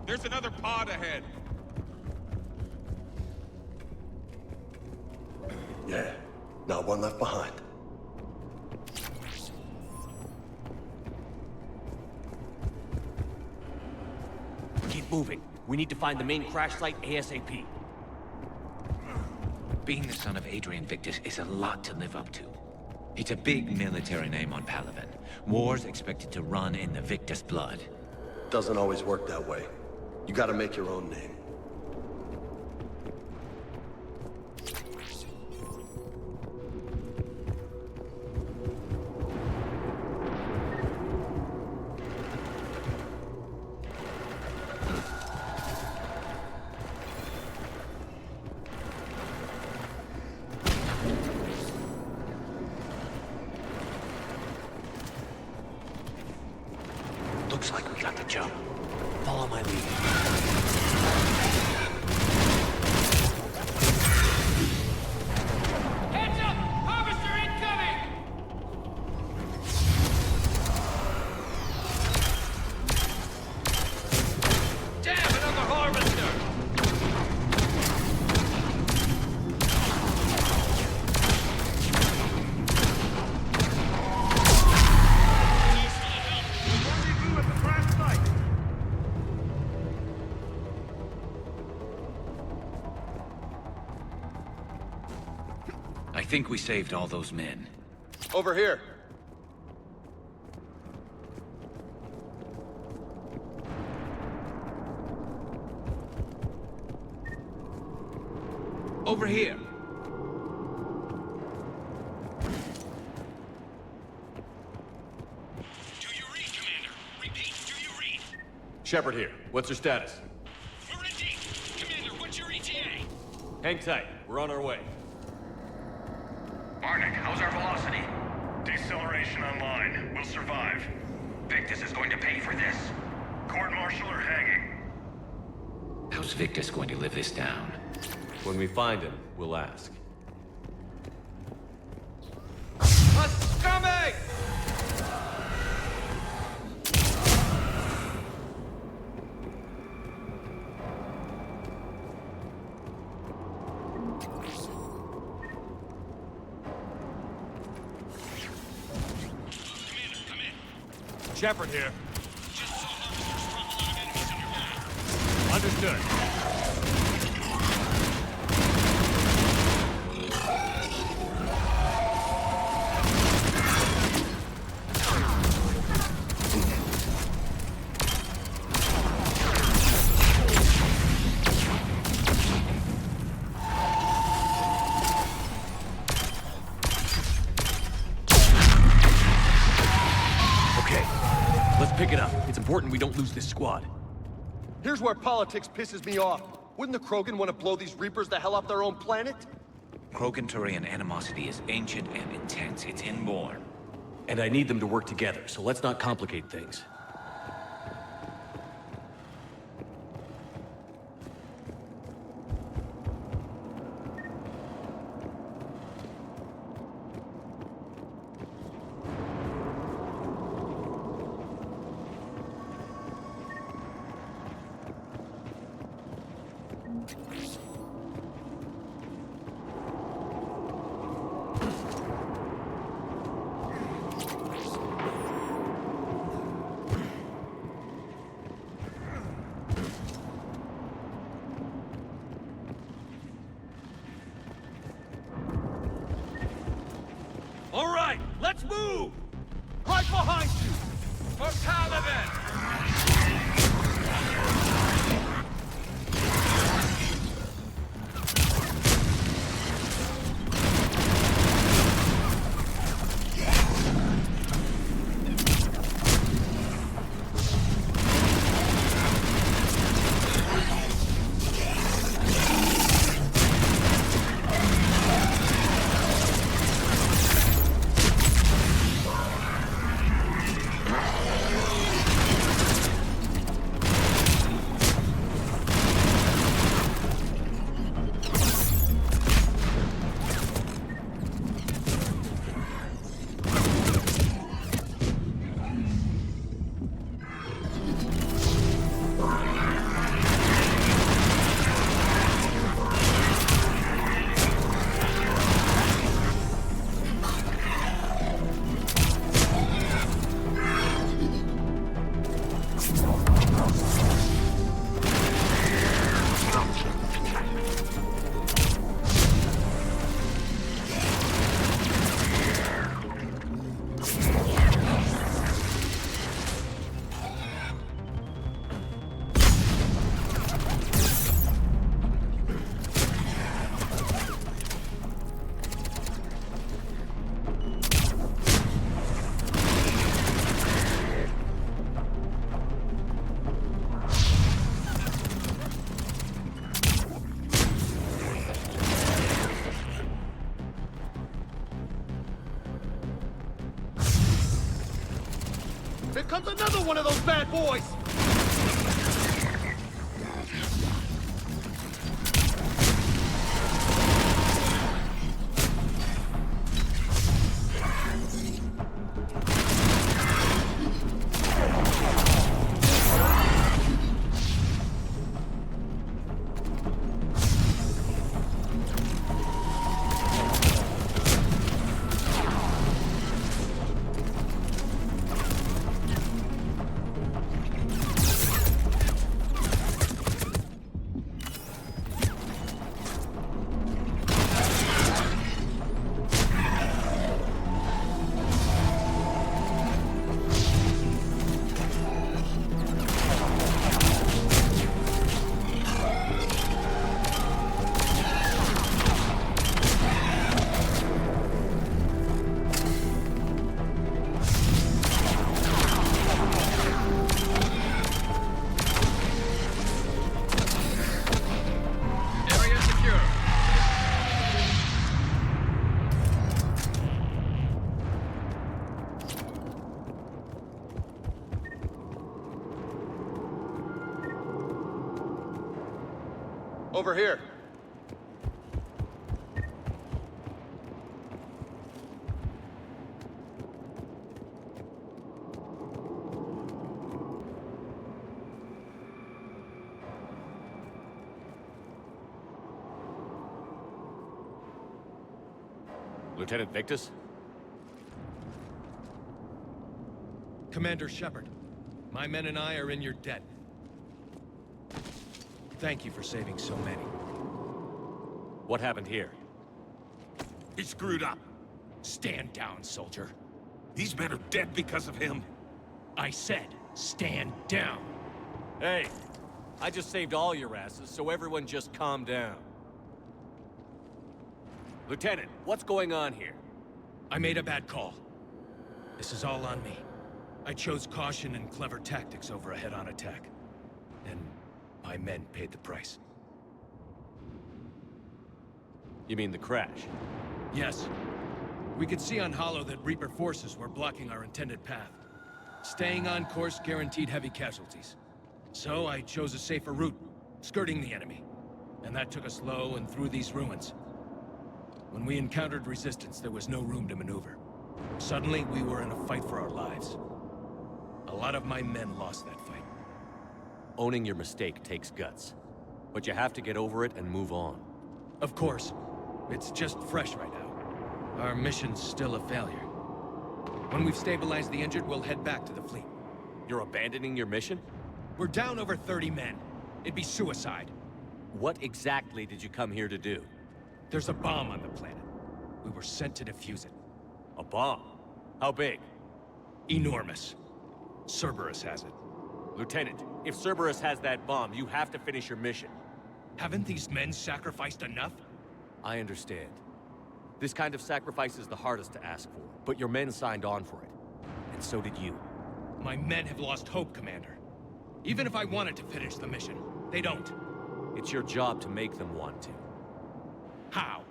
There's another pod ahead. Yeah, not one left behind. Keep moving. We need to find the main crash site ASAP. Being the son of Adrian Victus is a lot to live up to. It's a big military name on Palaven. War's expected to run in the Victus blood. Doesn't always work that way. You gotta make your own name. Looks like we got the jump. Follow my lead. Heads up! Harvester incoming! Damn, another harvester! I think we saved all those men. Over here. Over here! Do you read, Commander? Repeat, do you read? Shepard here. What's your status? We're in deep. Commander, what's your ETA? Hang tight. We're on our way. Barnick, how's our velocity? Deceleration online. We'll survive. Victus is going to pay for this. Court-martial or hanging? How's Victus going to live this down? When we find him, we'll ask. A scumbag! Shepard here. Just saw harvesters drop a lot of enemies on your back. Understood. Pick it up. It's important we don't lose this squad. Here's where politics pisses me off. Wouldn't the Krogan want to blow these Reapers the hell off their own planet? Krogan-Turian animosity is ancient and intense. It's inborn. And I need them to work together, so let's not complicate things. Let's move! Right behind you! For Paladin! Here comes another one of those bad boys! Over here. Lieutenant Victus? Commander Shepard, my men and I are in your debt. Thank you for saving so many. What happened here? He screwed up. Stand down, soldier. These men are dead because of him. I said, stand down. Hey, I just saved all your asses, so everyone just calm down. Lieutenant, what's going on here? I made a bad call. This is all on me. I chose caution and clever tactics over a head-on attack. And my men paid the price. You mean the crash? Yes. We could see on Hollow that Reaper forces were blocking our intended path. Staying on course guaranteed heavy casualties. So I chose a safer route, skirting the enemy. And that took us low and through these ruins. When we encountered resistance, there was no room to maneuver. Suddenly, we were in a fight for our lives. A lot of my men lost that fight. Owning your mistake takes guts. But you have to get over it and move on. Of course. It's just fresh right now. Our mission's still a failure. When we've stabilized the injured, we'll head back to the fleet. You're abandoning your mission? We're down over 30 men. It'd be suicide. What exactly did you come here to do? There's a bomb on the planet. We were sent to defuse it. A bomb? How big? Enormous. Cerberus has it. Lieutenant, if Cerberus has that bomb, you have to finish your mission. Haven't these men sacrificed enough? I understand. This kind of sacrifice is the hardest to ask for, but your men signed on for it. And so did you. My men have lost hope, Commander. Even if I wanted to finish the mission, they don't. It's your job to make them want to. How?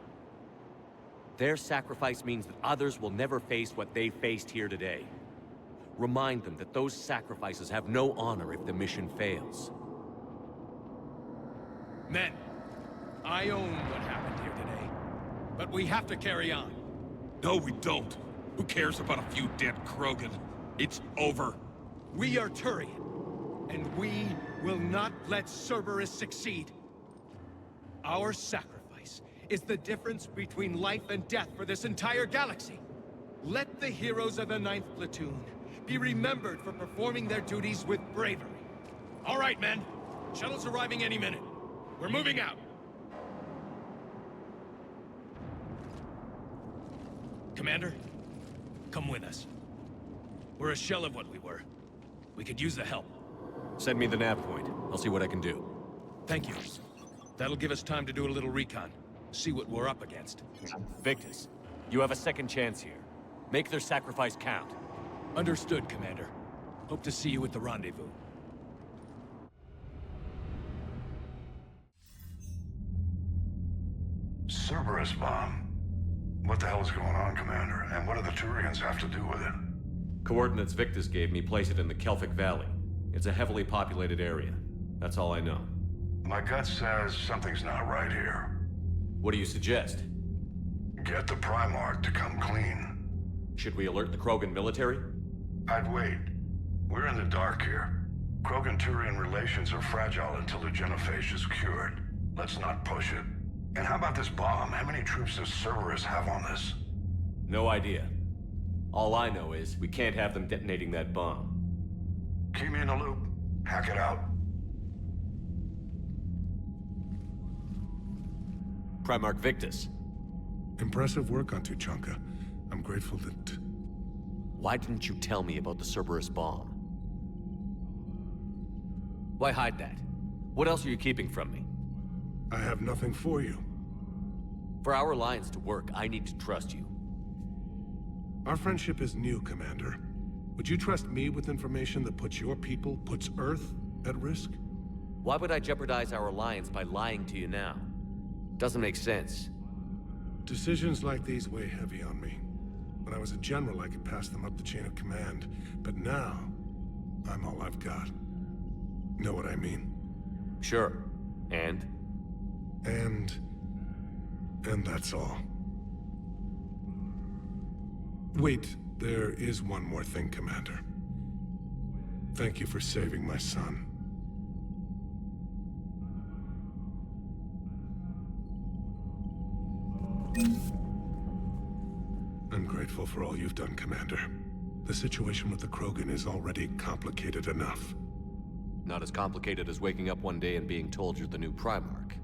Their sacrifice means that others will never face what they faced here today. Remind them that those sacrifices have no honor if the mission fails. Men, I own what happened here today. But we have to carry on. No, we don't. Who cares about a few dead Krogan? It's over. We are Turian, and we will not let Cerberus succeed. Our sacrifice is the difference between life and death for this entire galaxy. Let the heroes of the 9th Platoon be remembered for performing their duties with bravery. All right, men. Shuttle's arriving any minute. We're moving out. Commander, come with us. We're a shell of what we were. We could use the help. Send me the nav point. I'll see what I can do. Thank you. That'll give us time to do a little recon. See what we're up against. Victus, you have a second chance here. Make their sacrifice count. Understood, Commander. Hope to see you at the rendezvous. Cerberus bomb. What the hell is going on, Commander? And what do the Turians have to do with it? Coordinates Victus gave me place it in the Kelphic Valley. It's a heavily populated area. That's all I know. My gut says something's not right here. What do you suggest? Get the Primarch to come clean. Should we alert the Krogan military? I'd wait. We're in the dark here. Krogan-Turian relations are fragile until the genophage is cured. Let's not push it. And how about this bomb? How many troops does Cerberus have on this? No idea. All I know is we can't have them detonating that bomb. Keep me in the loop. Hack it out. Primarch Victus. Impressive work on Tuchanka. I'm grateful that... Why didn't you tell me about the Cerberus bomb? Why hide that? What else are you keeping from me? I have nothing for you. For our alliance to work, I need to trust you. Our friendship is new, Commander. Would you trust me with information that puts your people, puts Earth, at risk? Why would I jeopardize our alliance by lying to you now? Doesn't make sense. Decisions like these weigh heavy on me. When I was a general, I could pass them up the chain of command. But now, I'm all I've got. Know what I mean? Sure. And that's all. Wait, there is one more thing, Commander. Thank you for saving my son. I'm grateful for all you've done, Commander. The situation with the Krogan is already complicated enough. Not as complicated as waking up one day and being told you're the new Primarch.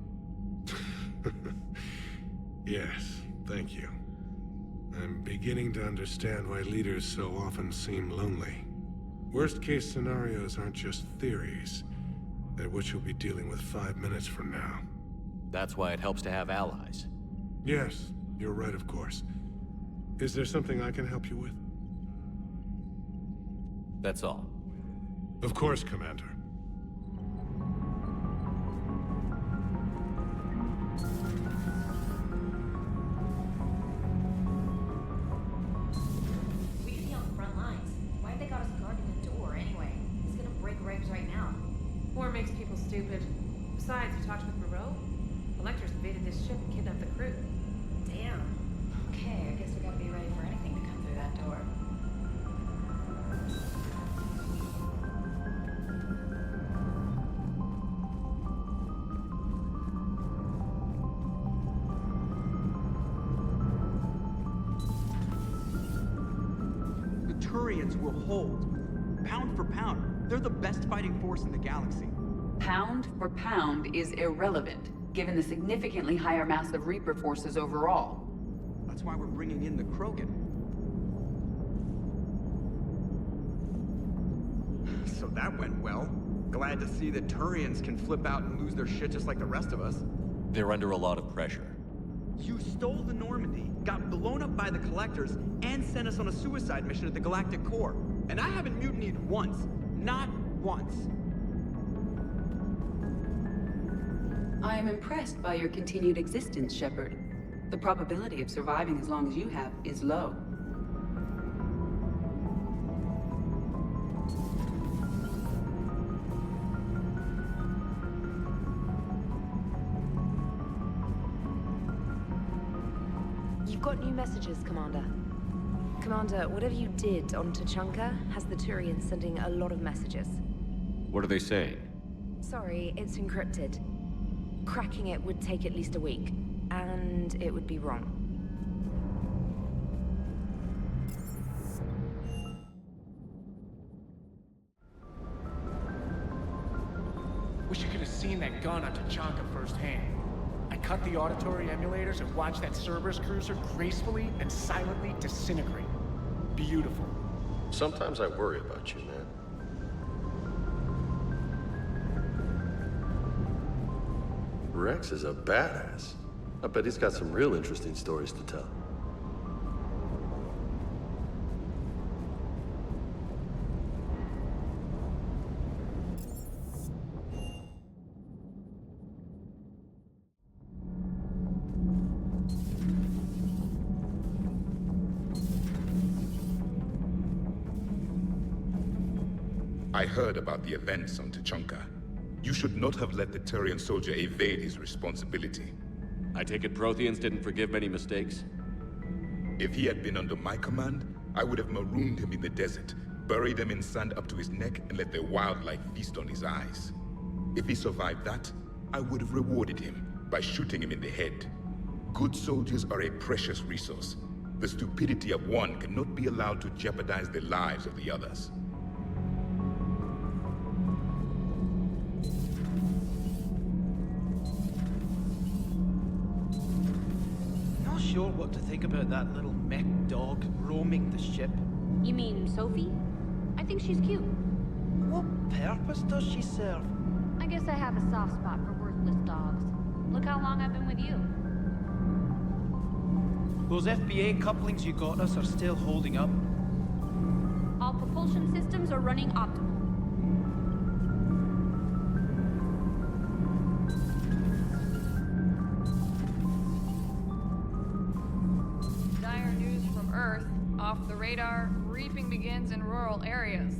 Yes, thank you. I'm beginning to understand why leaders so often seem lonely. Worst-case scenarios aren't just theories. They're what you'll be dealing with 5 minutes from now. That's why it helps to have allies. Yes, you're right, of course. Is there something I can help you with? That's all. Of course, Commander. We should be on the front lines. Why have they got us guarding the door anyway? He's gonna break regs right now. War makes people stupid. Besides, you talked with Moreau? The Lectors invaded this ship and kidnapped the crew. Damn. Okay, I guess we gotta be ready for anything to come through that door. The Turians will hold. Pound for pound, they're the best fighting force in the galaxy. Pound for pound is irrelevant, given the significantly higher mass of Reaper forces overall. That's why we're bringing in the Krogan. So that went well. Glad to see that Turians can flip out and lose their shit just like the rest of us. They're under a lot of pressure. You stole the Normandy, got blown up by the Collectors, and sent us on a suicide mission at the Galactic Core. And I haven't mutinied once. Not once. I am impressed by your continued existence, Shepard. The probability of surviving as long as you have is low. You've got new messages, Commander. Commander, whatever you did on Tuchanka has the Turians sending a lot of messages. What are they saying? Sorry, it's encrypted. Cracking it would take at least a week, and it would be wrong. Wish you could have seen that gun on Tuchanka firsthand. I cut the auditory emulators and watched that Cerberus cruiser gracefully and silently disintegrate. Beautiful. Sometimes I worry about you, man. Rex is a badass. I bet he's got some real interesting stories to tell. I heard about the events on Tuchanka. You should not have let the Turian soldier evade his responsibility. I take it Protheans didn't forgive many mistakes? If he had been under my command, I would have marooned him in the desert, buried him in sand up to his neck, and let the wildlife feast on his eyes. If he survived that, I would have rewarded him by shooting him in the head. Good soldiers are a precious resource. The stupidity of one cannot be allowed to jeopardize the lives of the others. Sure what to think about that little mech dog roaming the ship. You mean Sophie? I think she's cute. What purpose does she serve? I guess I have a soft spot for worthless dogs. Look how long I've been with you. Those FBA couplings you got us are still holding up? All propulsion systems are running optimal. Off the radar, reaping begins in rural areas.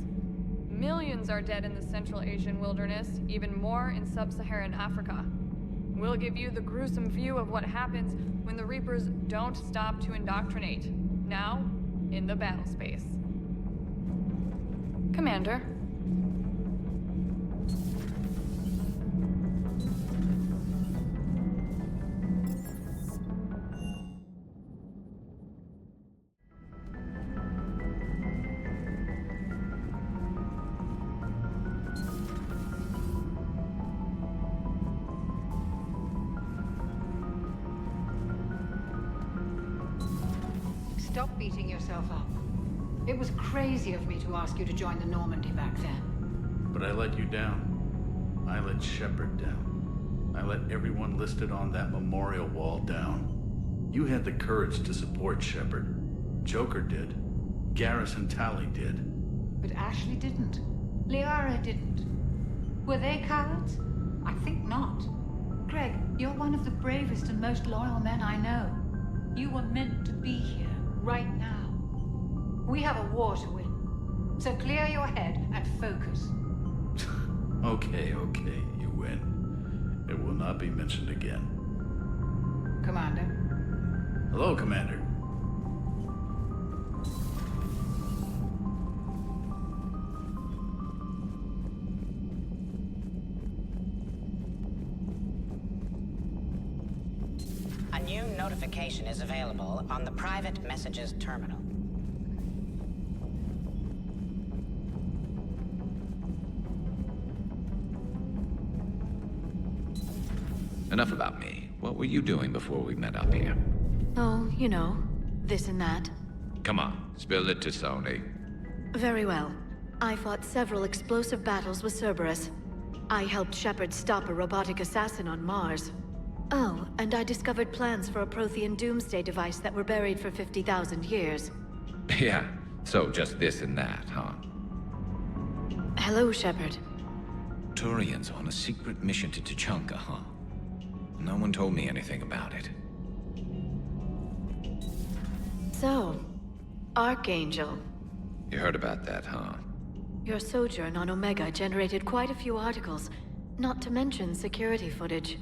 Millions are dead in the Central Asian wilderness, even more in sub-Saharan Africa. We'll give you the gruesome view of what happens when the Reapers don't stop to indoctrinate. Now, in the battle space. Commander. Stop beating yourself up. It was crazy of me to ask you to join the Normandy back then. But I let you down. I let Shepard down. I let everyone listed on that memorial wall down. You had the courage to support Shepard. Joker did. Garrison Tally did. But Ashley didn't. Liara didn't. Were they cowards? I think not. Greg, you're one of the bravest and most loyal men I know. You were meant to be here. Right now. We have a war to win. So clear your head and focus. Okay, you win. It will not be mentioned again. Commander. Hello, Commander. A new notification is available on the private messages terminal. Enough about me. What were you doing before we met up here? Oh, you know, this and that. Come on, spill it to Sony. Very well. I fought several explosive battles with Cerberus. I helped Shepard stop a robotic assassin on Mars. Oh, and I discovered plans for a Prothean doomsday device that were buried for 50,000 years. Yeah, so just this and that, huh? Hello, Shepard. Turians on a secret mission to Tuchanka, huh? No one told me anything about it. So, Archangel. You heard about that, huh? Your sojourn on Omega generated quite a few articles, not to mention security footage.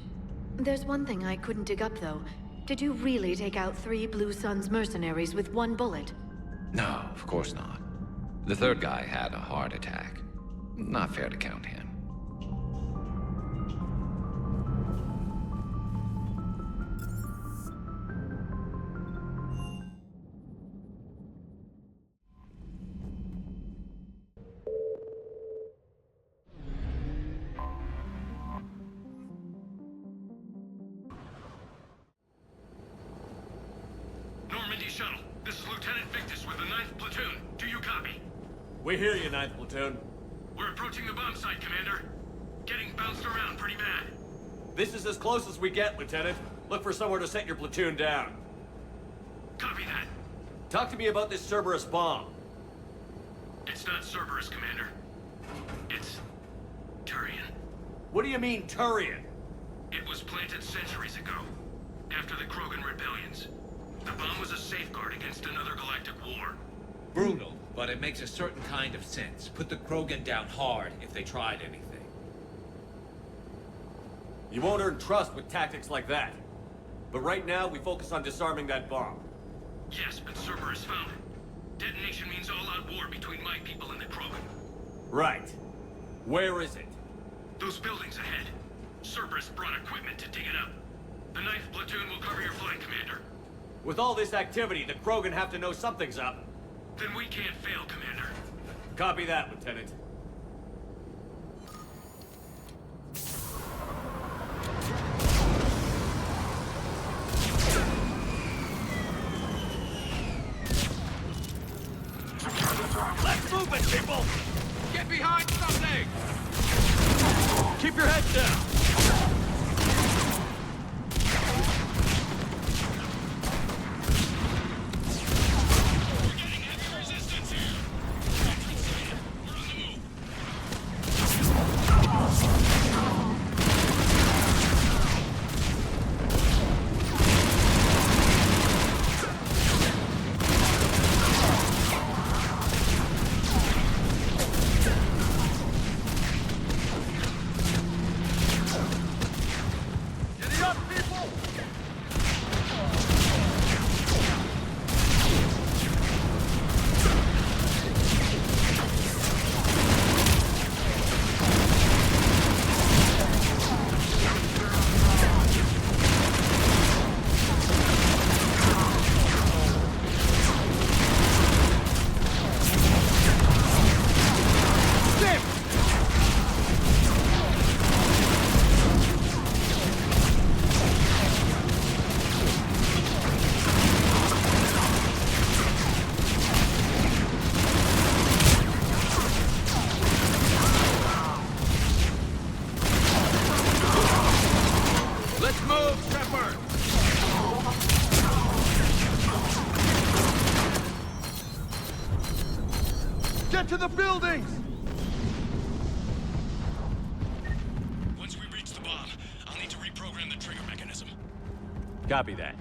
There's one thing I couldn't dig up, though. Did you really take out 3 Blue Suns mercenaries with 1 bullet? No, of course not. The third guy had a heart attack. Not fair to count him. Normandy shuttle. This is Lieutenant Victus with the 9th Platoon. Do you copy? We hear you, 9th Platoon. We're approaching the bomb site, Commander. Getting bounced around pretty bad. This is as close as we get, Lieutenant. Look for somewhere to set your platoon down. Copy that. Talk to me about this Cerberus bomb. It's not Cerberus, Commander. It's Turian. What do you mean, Turian? It was planted centuries ago, after the Krogan rebellions. The bomb was a safeguard against another galactic war. Brutal, but it makes a certain kind of sense. Put the Krogan down hard if they tried anything. You won't earn trust with tactics like that. But right now, we focus on disarming that bomb. Yes, but Cerberus found it. Detonation means all-out war between my people and the Krogan. Right. Where is it? Those buildings ahead. Cerberus brought equipment to dig it up. The 9th Platoon will cover your flank, Commander. With all this activity, the Krogan have to know something's up. Then we can't fail, Commander. Copy that, Lieutenant. Let's move it, people! Get behind something! Keep your heads down! To the buildings! Once we reach the bomb, I'll need to reprogram the trigger mechanism. Copy that.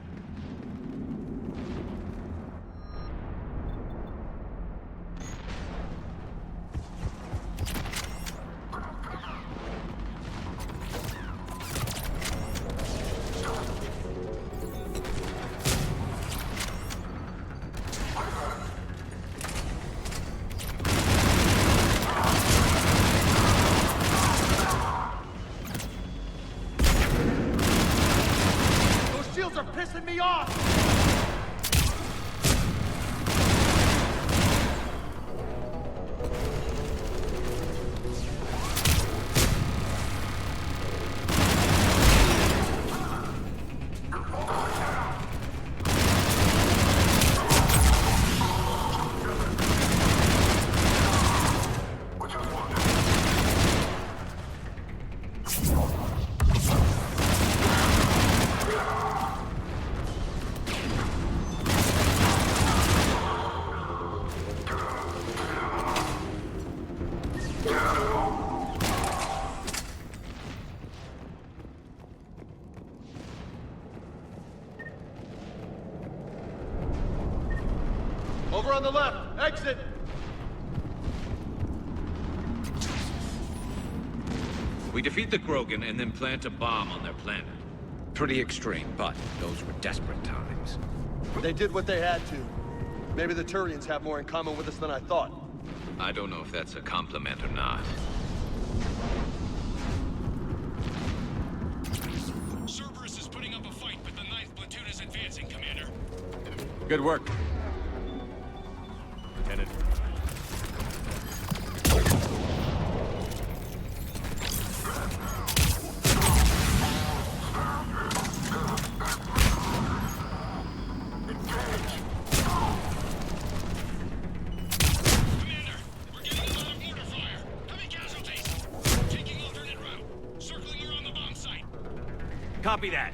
Pissing me off! over on the left. Exit. We defeat the Krogan and then plant a bomb on their planet. Pretty extreme, but those were desperate times. They did what they had to. Maybe the Turians have more in common with us than I thought. I don't know if that's a compliment or not. Cerberus is putting up a fight, but the 9th platoon is advancing, Commander. Good work, Lieutenant. Copy that.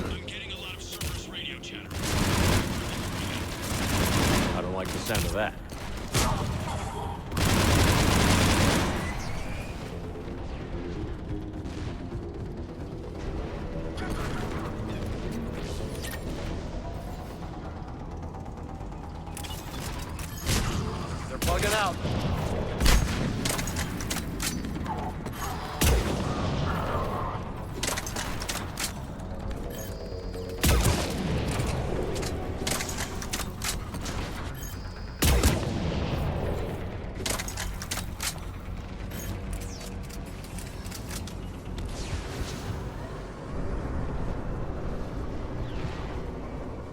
I'm getting a lot of Cerberus radio chatter. I don't like the sound of that. They're bugging out.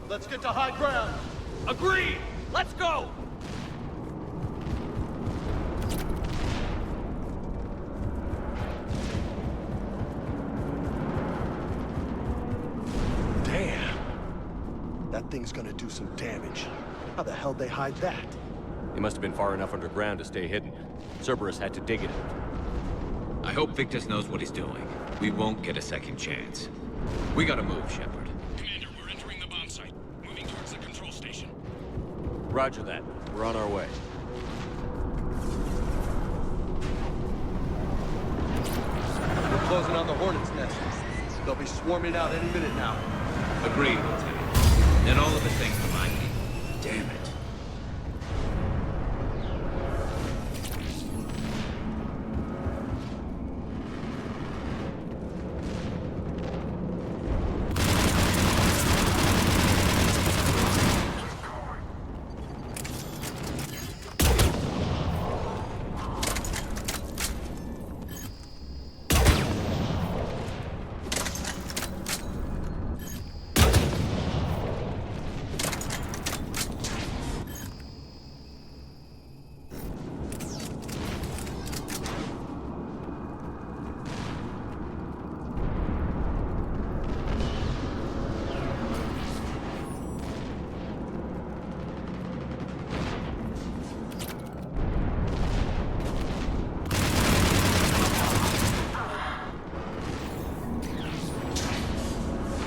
Let's get to high ground. Agreed! Let's go! Damn. That thing's gonna do some damage. How the hell they hide that? They must have been far enough underground to stay hidden. Cerberus had to dig it out. I hope Victus knows what he's doing. We won't get a second chance. We gotta move, Shepard. Commander, we're entering the bomb site. Moving towards the control station. Roger that. We're on our way. We're closing on the Hornet's nest. They'll be swarming out any minute now. Agreed, Lieutenant. Then all of the things remind me. Damn it.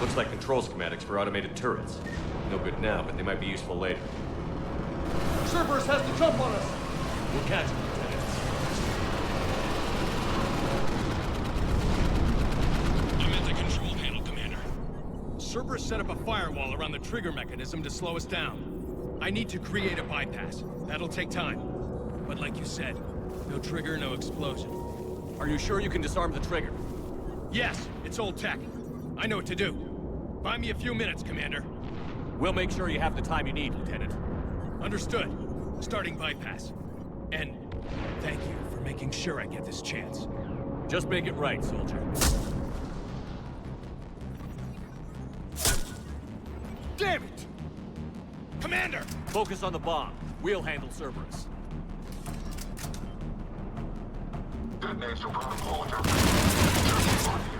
Looks like control schematics for automated turrets. No good now, but they might be useful later. Cerberus has to jump on us! We'll catch him, Lieutenant. I'm at the control panel, Commander. Cerberus set up a firewall around the trigger mechanism to slow us down. I need to create a bypass. That'll take time. But like you said, no trigger, no explosion. Are you sure you can disarm the trigger? Yes, it's old tech. I know what to do. Buy me a few minutes, Commander. We'll make sure you have the time you need, Lieutenant. Understood. Starting bypass. And thank you for making sure I get this chance. Just make it right, soldier. Damn it! Commander! Focus on the bomb. We'll handle Cerberus. Detonate surrounding order.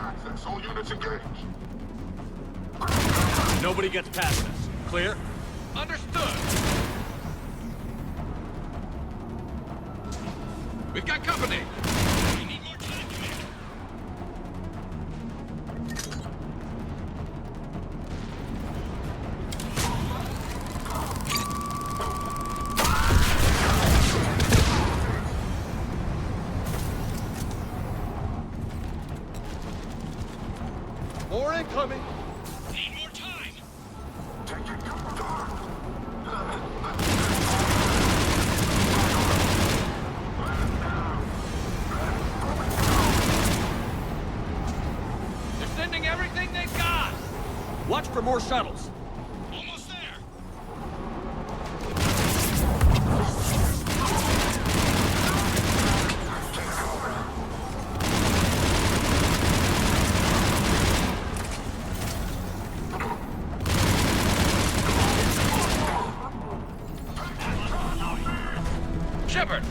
Access. All units engaged. Nobody gets past us. Clear? Understood! We've got company! We need more time, Commander. More incoming! Need more time! They're sending everything they've got! Watch for more shuttles. Almost there! Shepard!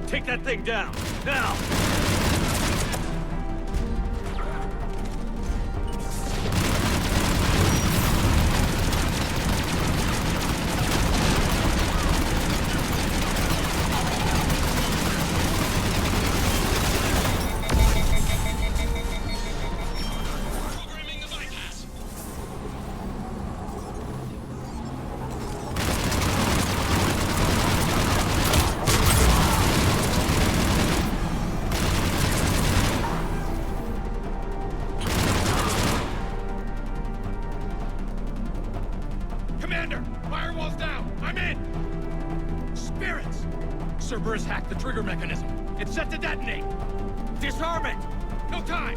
Take that thing down, now! Cerberus hacked the trigger mechanism. It's set to detonate. Disarm it! No time!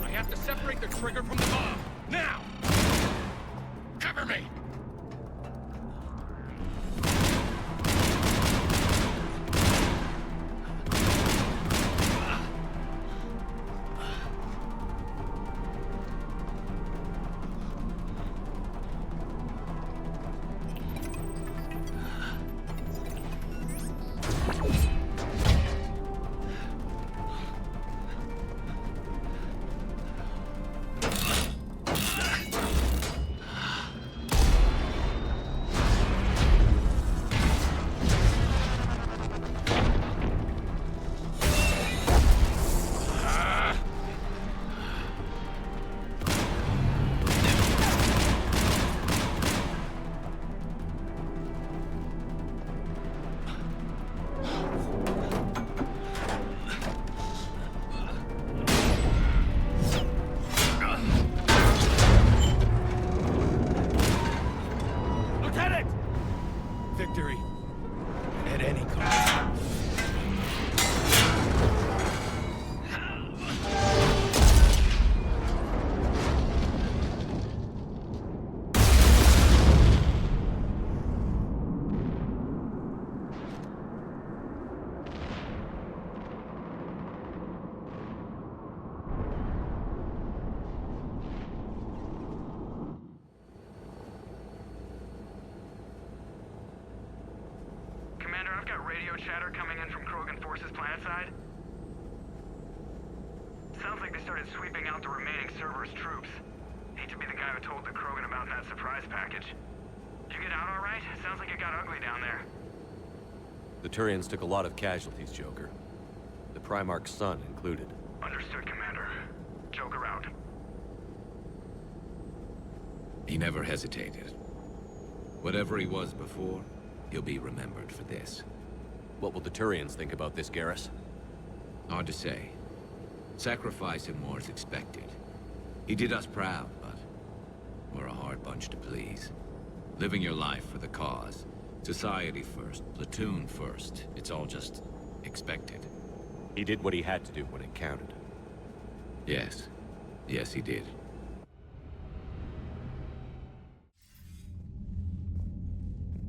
I have to separate the trigger from the bomb. Now! Cover me! Victory. At any cost. Radio chatter coming in from Krogan forces planetside. Sounds like they started sweeping out the remaining Cerberus troops. Hate to be the guy who told the Krogan about that surprise package. Did you get out all right? Sounds like it got ugly down there. The Turians took a lot of casualties, Joker. The Primarch's son included. Understood, Commander. Joker out. He never hesitated. Whatever he was before, he'll be remembered for this. What will the Turians think about this, Garrus? Hard to say. Sacrifice him more as expected. He did us proud, but we're a hard bunch to please. Living your life for the cause. Society first, platoon first. It's all just expected. He did what he had to do when it counted. Yes. Yes, he did.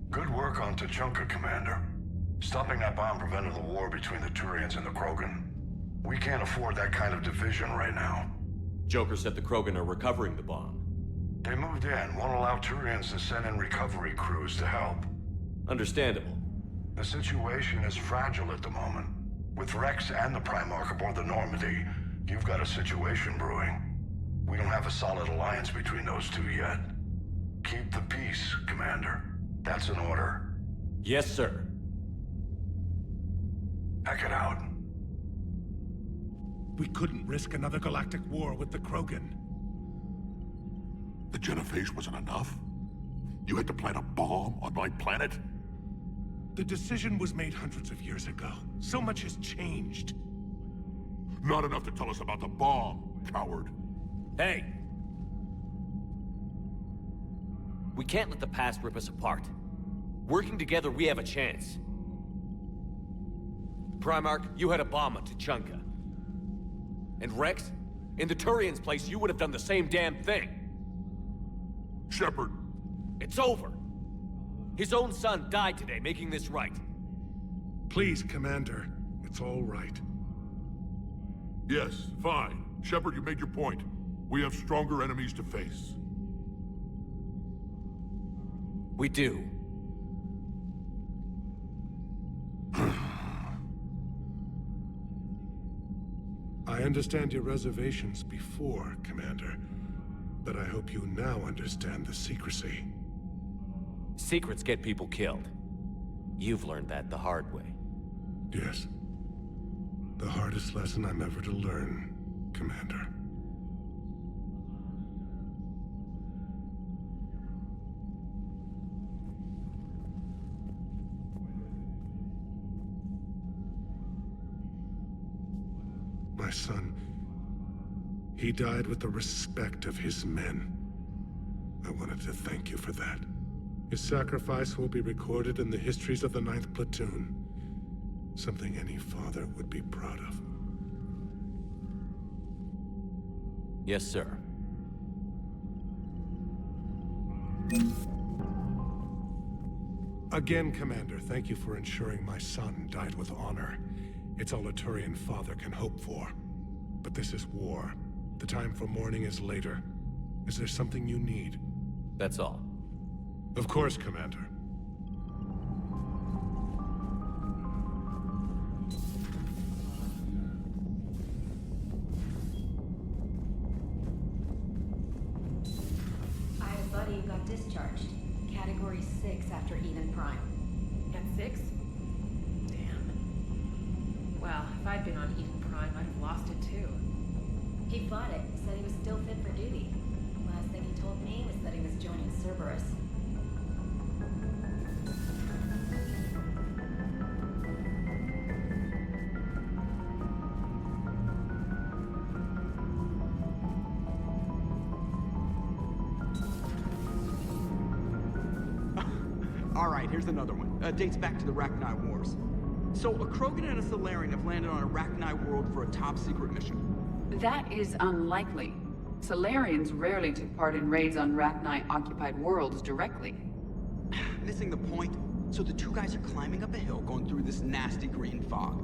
Good work on Tuchanka, Commander. Stopping that bomb prevented the war between the Turians and the Krogan. We can't afford that kind of division right now. Joker said the Krogan are recovering the bomb. They moved in, won't allow Turians to send in recovery crews to help. Understandable. The situation is fragile at the moment. With Rex and the Primarch aboard the Normandie, you've got a situation brewing. We don't have a solid alliance between those two yet. Keep the peace, Commander. That's an order. Yes, sir. Hack it out. We couldn't risk another galactic war with the Krogan. The genophage wasn't enough? You had to plant a bomb on my planet? The decision was made hundreds of years ago. So much has changed. Not enough to tell us about the bomb, coward. Hey! We can't let the past rip us apart. Working together, we have a chance. Primarch, you had a bomb on Tuchanka. And Rex, in the Turian's place, you would have done the same damn thing. Shepard. It's over. His own son died today, making this right. Please, Commander. It's all right. Yes, fine. Shepard, you made your point. We have stronger enemies to face. We do. I understand your reservations before, Commander. But I hope you now understand the secrecy. Secrets get people killed. You've learned that the hard way. Yes. The hardest lesson I'm ever to learn, Commander. My son, he died with the respect of his men. I wanted to thank you for that. His sacrifice will be recorded in the histories of the 9th Platoon. Something any father would be proud of. Yes, sir. Again, Commander, thank you for ensuring my son died with honor. It's all a Turian father can hope for. But this is war. The time for mourning is later. Is there something you need? That's all. Of course, Commander. I have a buddy who got discharged. Category 6 after Eden Prime. At 6? Damn. Well, if I'd been on Eden Prime, I'd have lost it too. He fought it, said he was still fit for duty. Last thing he told me was that he was joining Cerberus. Alright, here's another one. Dates back to the Rachni Wars. So, a Krogan and a Solarian have landed on a Rachni world for a top-secret mission. That is unlikely. Solarians rarely took part in raids on Rachni-occupied worlds directly. Missing the point. So the two guys are climbing up a hill going through this nasty green fog.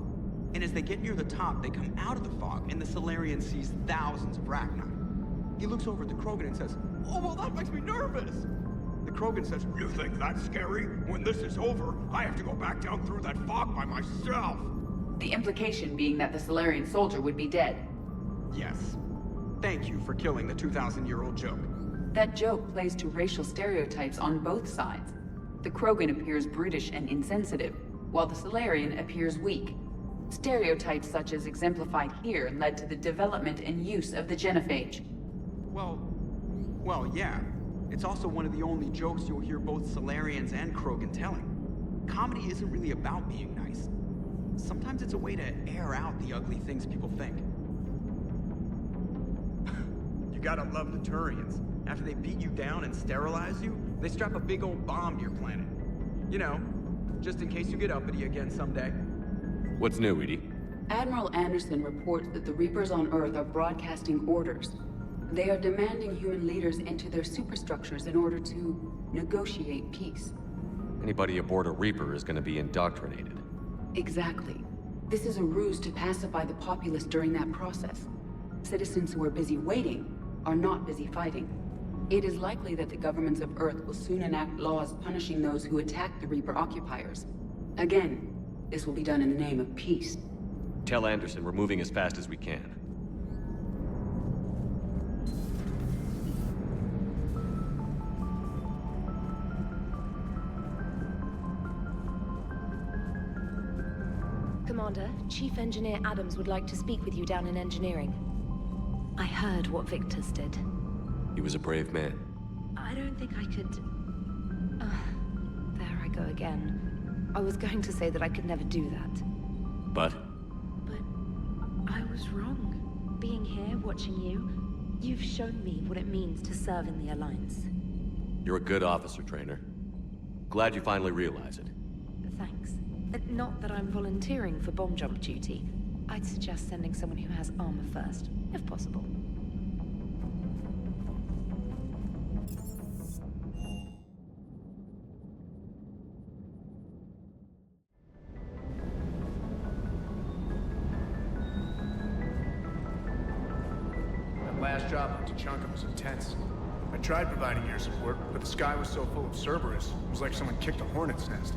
And as they get near the top, they come out of the fog and the Solarian sees thousands of Rachni. He looks over at the Krogan and says, "Oh, well, that makes me nervous." The Krogan says, "You think that's scary? When this is over, I have to go back down through that fog by myself." The implication being that the Solarian soldier would be dead. Yes. Thank you for killing the 2,000-year-old joke. That joke plays to racial stereotypes on both sides. The Krogan appears brutish and insensitive, while the Solarian appears weak. Stereotypes such as exemplified here led to the development and use of the genophage. Well, yeah. It's also one of the only jokes you'll hear both Solarians and Krogan telling. Comedy isn't really about being nice. Sometimes it's a way to air out the ugly things people think. You gotta love the Turians. After they beat you down and sterilize you, they strap a big old bomb to your planet. You know, just in case you get uppity again someday. What's new, Edie? Admiral Anderson reports that the Reapers on Earth are broadcasting orders. They are demanding human leaders enter their superstructures in order to negotiate peace. Anybody aboard a Reaper is gonna be indoctrinated. Exactly. This is a ruse to pacify the populace during that process. Citizens who are busy waiting are not busy fighting. It is likely that the governments of Earth will soon enact laws punishing those who attack the Reaper occupiers. Again, this will be done in the name of peace. Tell Anderson we're moving as fast as we can. Commander, Chief Engineer Adams would like to speak with you down in engineering. I heard what Victor's did. He was a brave man. I don't think I could... there I go again. I was going to say that I could never do that. But? But I was wrong. Being here, watching you, You've shown me what it means to serve in the Alliance. You're a good officer, Trainer. Glad you finally realize it. Thanks. Not that I'm volunteering for bomb jump duty. I'd suggest sending someone who has armor first, if possible. That last job on Tuchanka was intense. I tried providing air support, but the sky was so full of Cerberus, it was like someone kicked a hornet's nest.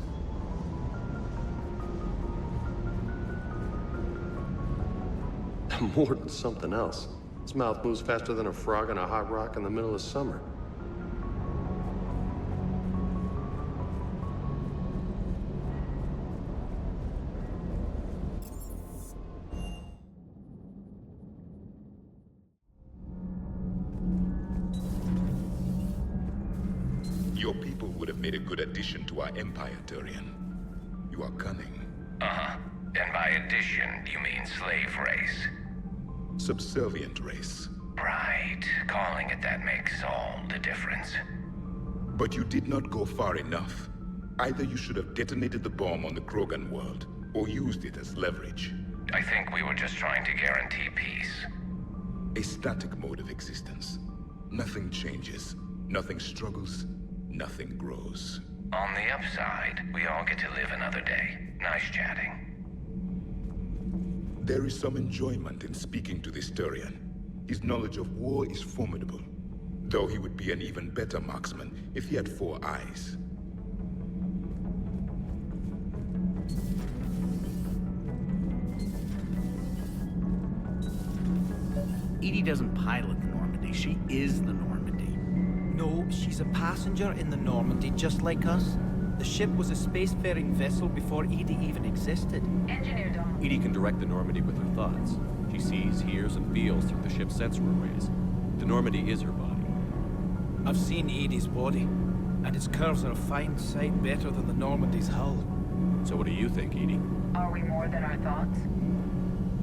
More than something else. His mouth moves faster than a frog on a hot rock in the middle of summer. Your people would have made a good addition to our empire, Turian. You are cunning. Uh-huh. And by addition, you mean slave race? Subservient race. Right. Calling it that makes all the difference. But you did not go far enough. Either you should have detonated the bomb on the Krogan world, or used it as leverage. I think we were just trying to guarantee peace. A static mode of existence. Nothing changes, nothing struggles, nothing grows. On the upside, we all get to live another day. Nice chatting. There is some enjoyment in speaking to this Turian. His knowledge of war is formidable, though he would be an even better marksman if he had 4 eyes. Edie doesn't pilot the Normandy, she is the Normandy. No, she's a passenger in the Normandy, just like us. The ship was a spacefaring vessel before Edie even existed. Engineer Dom. Edie can direct the Normandy with her thoughts. She sees, hears, and feels through the ship's sensor arrays. The Normandy is her body. I've seen Edie's body, and its curves are a fine sight better than the Normandy's hull. So what do you think, Edie? Are we more than our thoughts?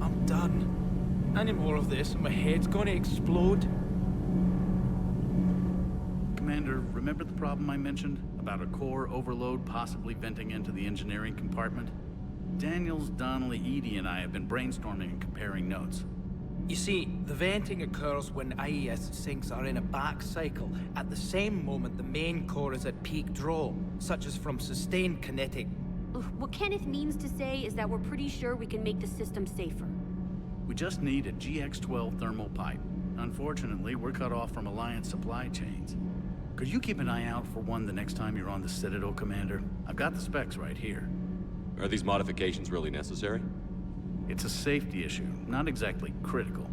I'm done. Any more of this, and my head's gonna explode. Commander, remember the problem I mentioned? About a core overload possibly venting into the engineering compartment? Daniels, Donnelly, Edie, and I have been brainstorming and comparing notes. You see, the venting occurs when IES sinks are in a back cycle at the same moment the main core is at peak draw, such as from sustained kinetic. What Kenneth means to say is that we're pretty sure we can make the system safer. We just need a GX-12 thermal pipe. Unfortunately, we're cut off from Alliance supply chains. Could you keep an eye out for one the next time you're on the Citadel, Commander? I've got the specs right here. Are these modifications really necessary? It's a safety issue, not exactly critical.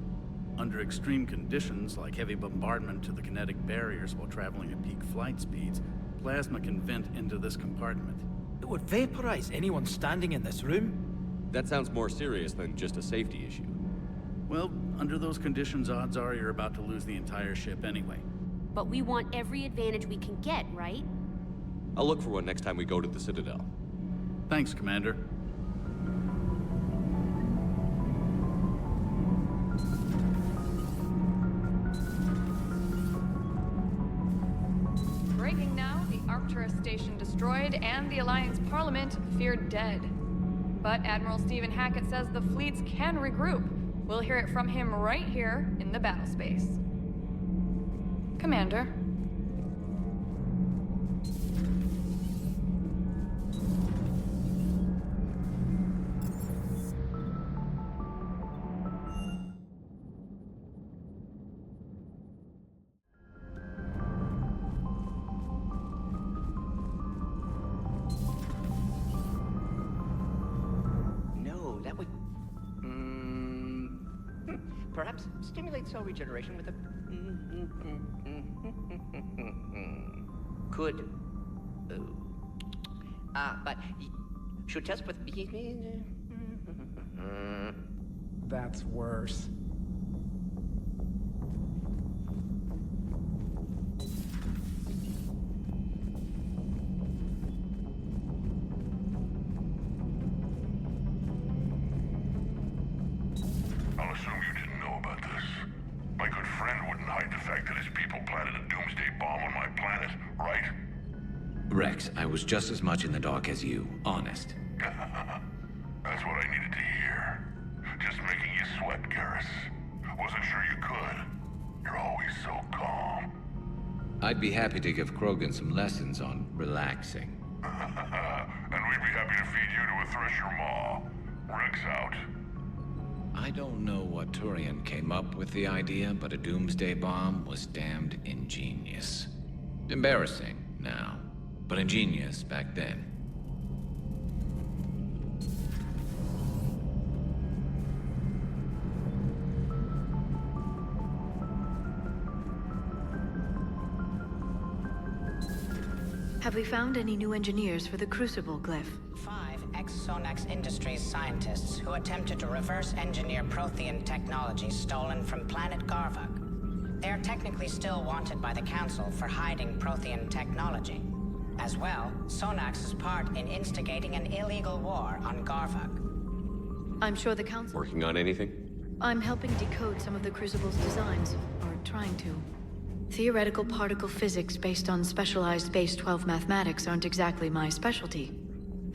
Under extreme conditions, like heavy bombardment to the kinetic barriers while traveling at peak flight speeds, plasma can vent into this compartment. It would vaporize anyone standing in this room. That sounds more serious than just a safety issue. Well, under those conditions, odds are you're about to lose the entire ship anyway. But we want every advantage we can get, right? I'll look for one next time we go to the Citadel. Thanks, Commander. Breaking now, the Arcturus station destroyed and the Alliance Parliament feared dead. But Admiral Stephen Hackett says the fleets can regroup. We'll hear it from him right here in the battle space. Commander. No, that would... perhaps stimulate cell regeneration with a... Could. But should test with. That's worse. I'll assume you didn't know about this. My good friend wouldn't hide the fact that his people planted a doomsday bomb on my planet, right? Rex, I was just as much in the dark as you, honest. That's what I needed to hear. Just making you sweat, Garrus. Wasn't sure you could. You're always so calm. I'd be happy to give Krogan some lessons on relaxing. And we'd be happy to feed you to a thresher maw. Rex out. I don't know what Turian came up with the idea, but a doomsday bomb was damned ingenious. Embarrassing now, but ingenious back then. Have we found any new engineers for the Crucible glyph? 5 ex-Sonax Industries scientists who attempted to reverse engineer Prothean technology stolen from planet Garvuk. They are technically still wanted by the Council for hiding Prothean technology. As well, Sonax's part in instigating an illegal war on Garvuk. I'm sure the Council... Working on anything? I'm helping decode some of the Crucible's designs, or trying to. Theoretical particle physics based on specialized base 12 mathematics aren't exactly my specialty.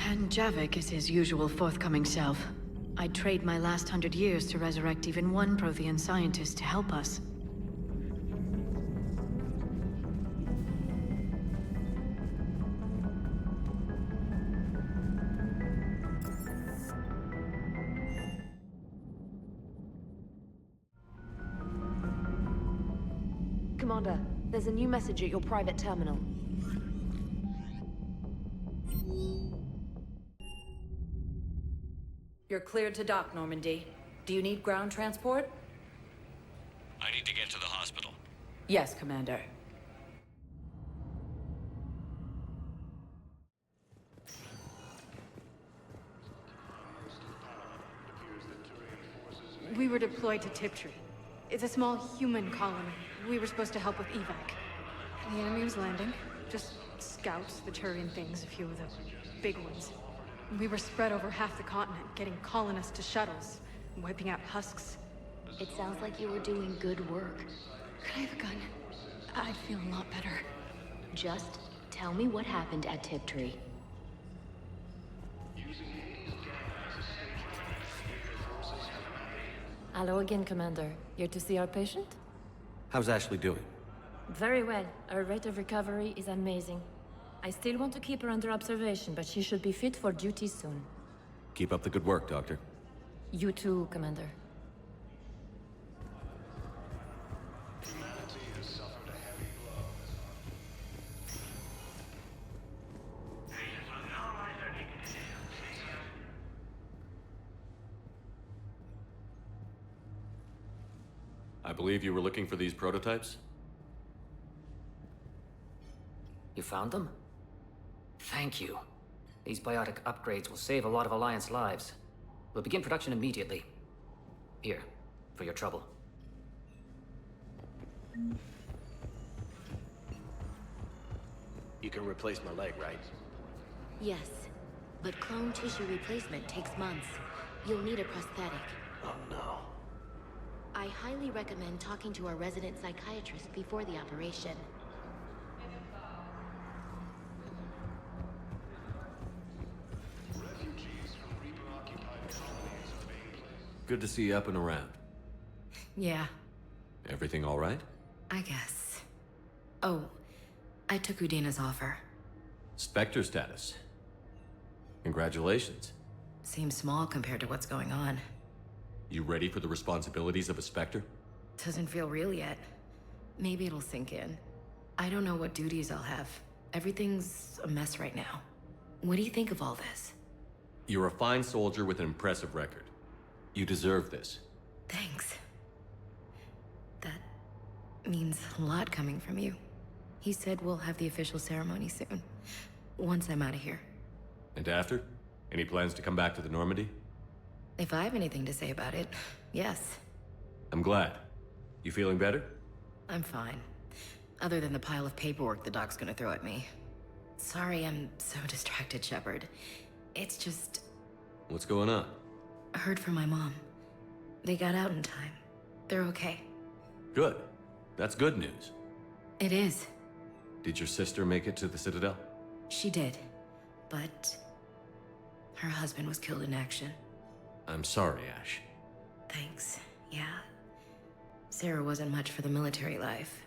And Javik is his usual forthcoming self. I'd trade my last 100 years to resurrect even one Prothean scientist to help us. Commander, there's a new message at your private terminal. You're cleared to dock, Normandy. Do you need ground transport? I need to get to the hospital. Yes, Commander. We were deployed to Tiptree. It's a small human colony. We were supposed to help with evac. The enemy was landing. Just scouts, the Turian things, a few of the big ones. We were spread over half the continent, getting colonists to shuttles, wiping out husks. It sounds like you were doing good work. Could I have a gun? I'd feel a lot better. Just tell me what happened at Tiptree. Hello again, Commander. Here to see our patient? How's Ashley doing? Very well. Her rate of recovery is amazing. I still want to keep her under observation, but she should be fit for duty soon. Keep up the good work, Doctor. You too, Commander. I believe you were looking for these prototypes? You found them? Thank you. These biotic upgrades will save a lot of Alliance lives. We'll begin production immediately. Here, for your trouble. You can replace my leg, right? Yes, but clone tissue replacement takes months. You'll need a prosthetic. Oh no. I highly recommend talking to our resident psychiatrist before the operation. Good to see you up and around. Yeah, Everything all right? I guess. Oh, I took Udina's offer. Spectre status. Congratulations. Seems small compared to what's going on. You ready for the responsibilities of a Spectre? Doesn't feel real yet. Maybe it'll sink in. I don't know what duties I'll have. Everything's a mess right now. What do you think of all this? You're a fine soldier with an impressive record. You deserve this. Thanks. That means a lot coming from you. He said we'll have the official ceremony soon. Once I'm out of here. And after? Any plans to come back to the Normandy? If I have anything to say about it, yes. I'm glad. You feeling better? I'm fine. Other than the pile of paperwork the doc's gonna throw at me. Sorry I'm so distracted, Shepard. It's just... What's going on? I heard from my mom. They got out in time. They're okay. Good. That's good news. It is. Did your sister make it to the Citadel? She did. But... her husband was killed in action. I'm sorry, Ash. Thanks. Yeah. Sarah wasn't much for the military life.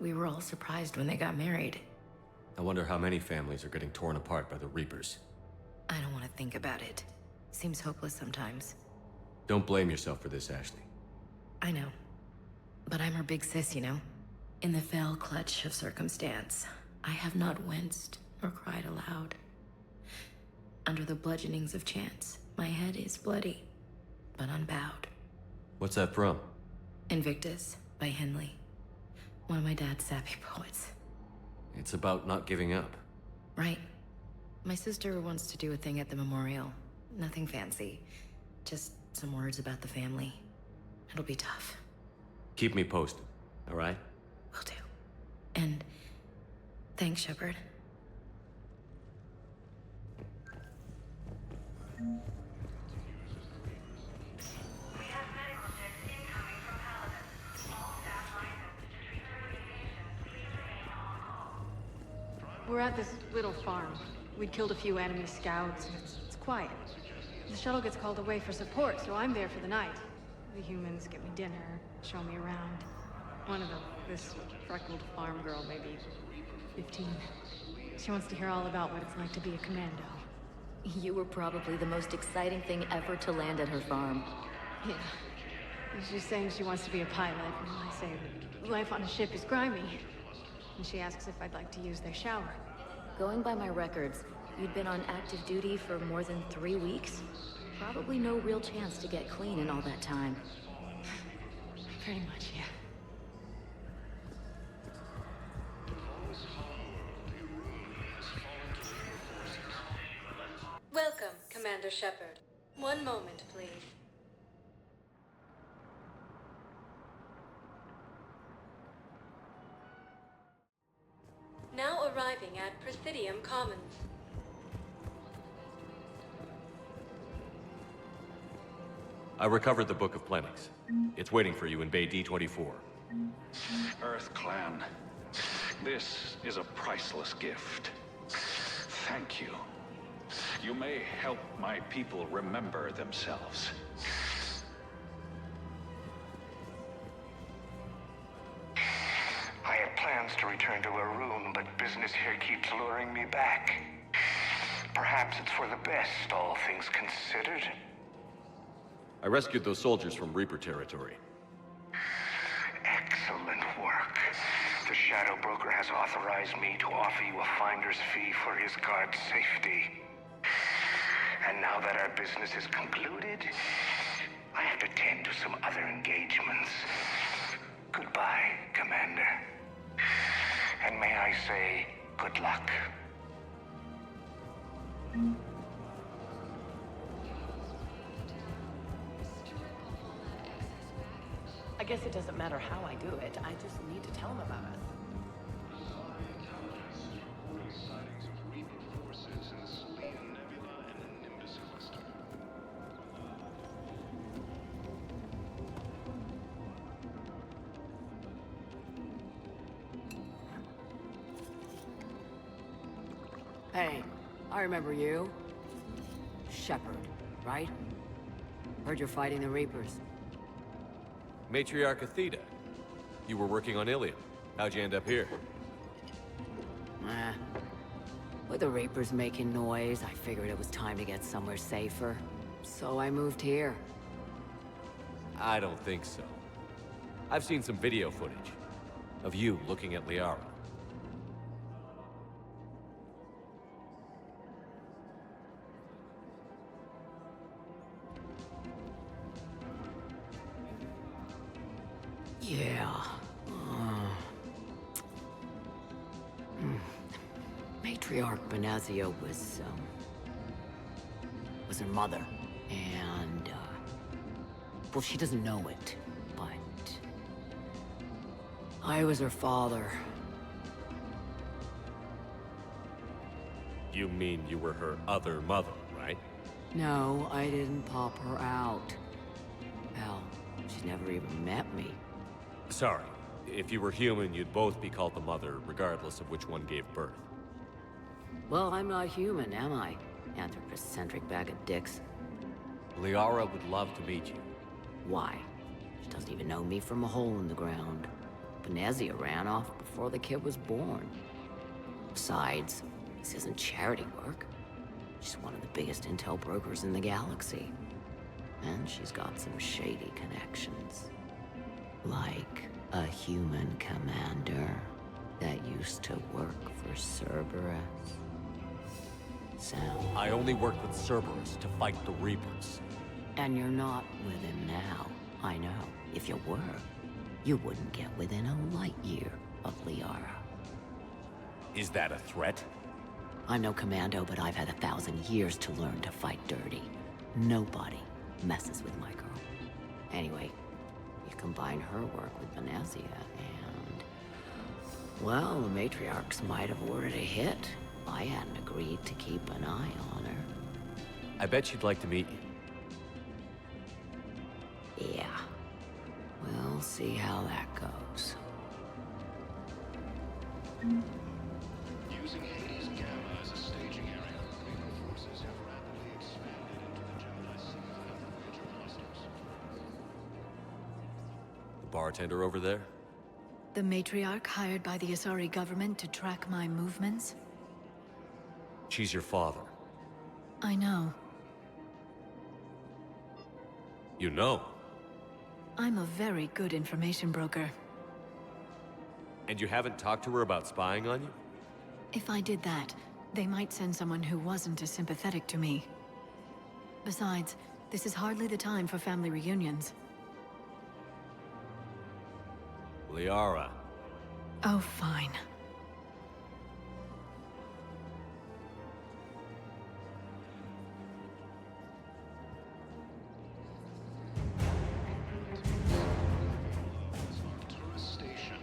We were all surprised when they got married. I wonder how many families are getting torn apart by the Reapers. I don't want to think about it. Seems hopeless sometimes. Don't blame yourself for this, Ashley. I know. But I'm her big sis, you know? In the fell clutch of circumstance, I have not winced or cried aloud. Under the bludgeonings of chance, my head is bloody, but unbowed. What's that from? Invictus by Henley. One of my dad's sappy poets. It's about not giving up. Right. My sister wants to do a thing at the memorial. Nothing fancy. Just some words about the family. It'll be tough. Keep me posted, all right? Will do. And thanks, Shepard. We're at this little farm. We'd killed a few enemy scouts, and it's quiet. The shuttle gets called away for support, so I'm there for the night. The humans get me dinner, show me around. One of them, this freckled farm girl, maybe 15. She wants to hear all about what it's like to be a commando. You were probably the most exciting thing ever to land at her farm. Yeah. She's saying she wants to be a pilot, and I say life on a ship is grimy. And she asks if I'd like to use their shower. Going by my records, you'd been on active duty for more than 3 weeks. Probably no real chance to get clean in all that time. Pretty much, yeah. Welcome, Commander Shepard. One moment, please. Now arriving at Presidium Commons. I recovered the Book of Plenix. It's waiting for you in Bay D-24. Earth Clan, this is a priceless gift. Thank you. You may help my people remember themselves. I had plans to return to Arun, but business here keeps luring me back. Perhaps it's for the best, all things considered. I rescued those soldiers from Reaper territory. Excellent work. The Shadow Broker has authorized me to offer you a finder's fee for his guard's safety. And now that our business is concluded, I have to tend to some other engagements. Goodbye, Commander. And may I say, good luck. I guess it doesn't matter how I do it. I just need to tell him about it. Hey, I remember you. Shepard, right? Heard you're fighting the Reapers. Matriarch Athena. You were working on Ilium. How'd you end up here? With the Reapers making noise, I figured it was time to get somewhere safer. So I moved here. I don't think so. I've seen some video footage of you looking at Liara. Yeah. Matriarch Benazio was her mother. And, well, she doesn't know it, but I was her father. You mean you were her other mother, right? No, I didn't pop her out. Hell, she never even met me. Sorry. If you were human, you'd both be called the mother, regardless of which one gave birth. Well, I'm not human, am I? Anthropocentric bag of dicks. Liara would love to meet you. Why? She doesn't even know me from a hole in the ground. Venezia ran off before the kid was born. Besides, this isn't charity work. She's one of the biggest intel brokers in the galaxy. And she's got some shady connections. Like a human commander that used to work for Cerberus. So... I only worked with Cerberus to fight the Reapers. And you're not with him now. I know. If you were, you wouldn't get within a light year of Liara. Is that a threat? I'm no commando, but I've had 1,000 years to learn to fight dirty. Nobody messes with my girl. Anyway, you combine her work with Venezia and... well, the matriarchs might have ordered a hit. I hadn't agreed to keep an eye on her. I bet she'd like to meet you. Yeah. We'll see how that goes. Using Hades Gamma as a staging area, Reaper forces have rapidly expanded into the Gemini Sea of clusters. The bartender over there? The matriarch hired by the Asari government to track my movements? She's your father. I know. You know? I'm a very good information broker. And you haven't talked to her about spying on you? If I did that, they might send someone who wasn't as sympathetic to me. Besides, this is hardly the time for family reunions. Liara. Oh, fine.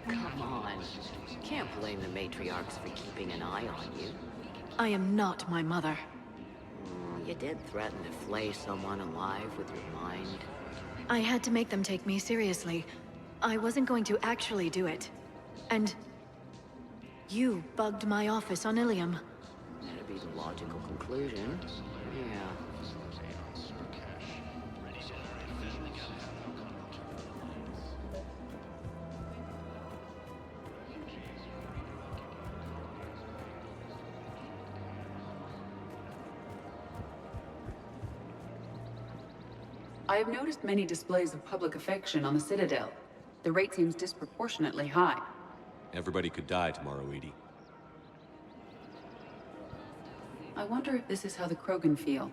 Come on. Can't blame the matriarchs for keeping an eye on you. I am not my mother. You did threaten to flay someone alive with your mind. I had to make them take me seriously. I wasn't going to actually do it. And... you bugged my office on Ilium. That'd be the logical conclusion. Yeah. I have noticed many displays of public affection on the Citadel. The rate seems disproportionately high. Everybody could die tomorrow, Edie. I wonder if this is how the Krogan feel.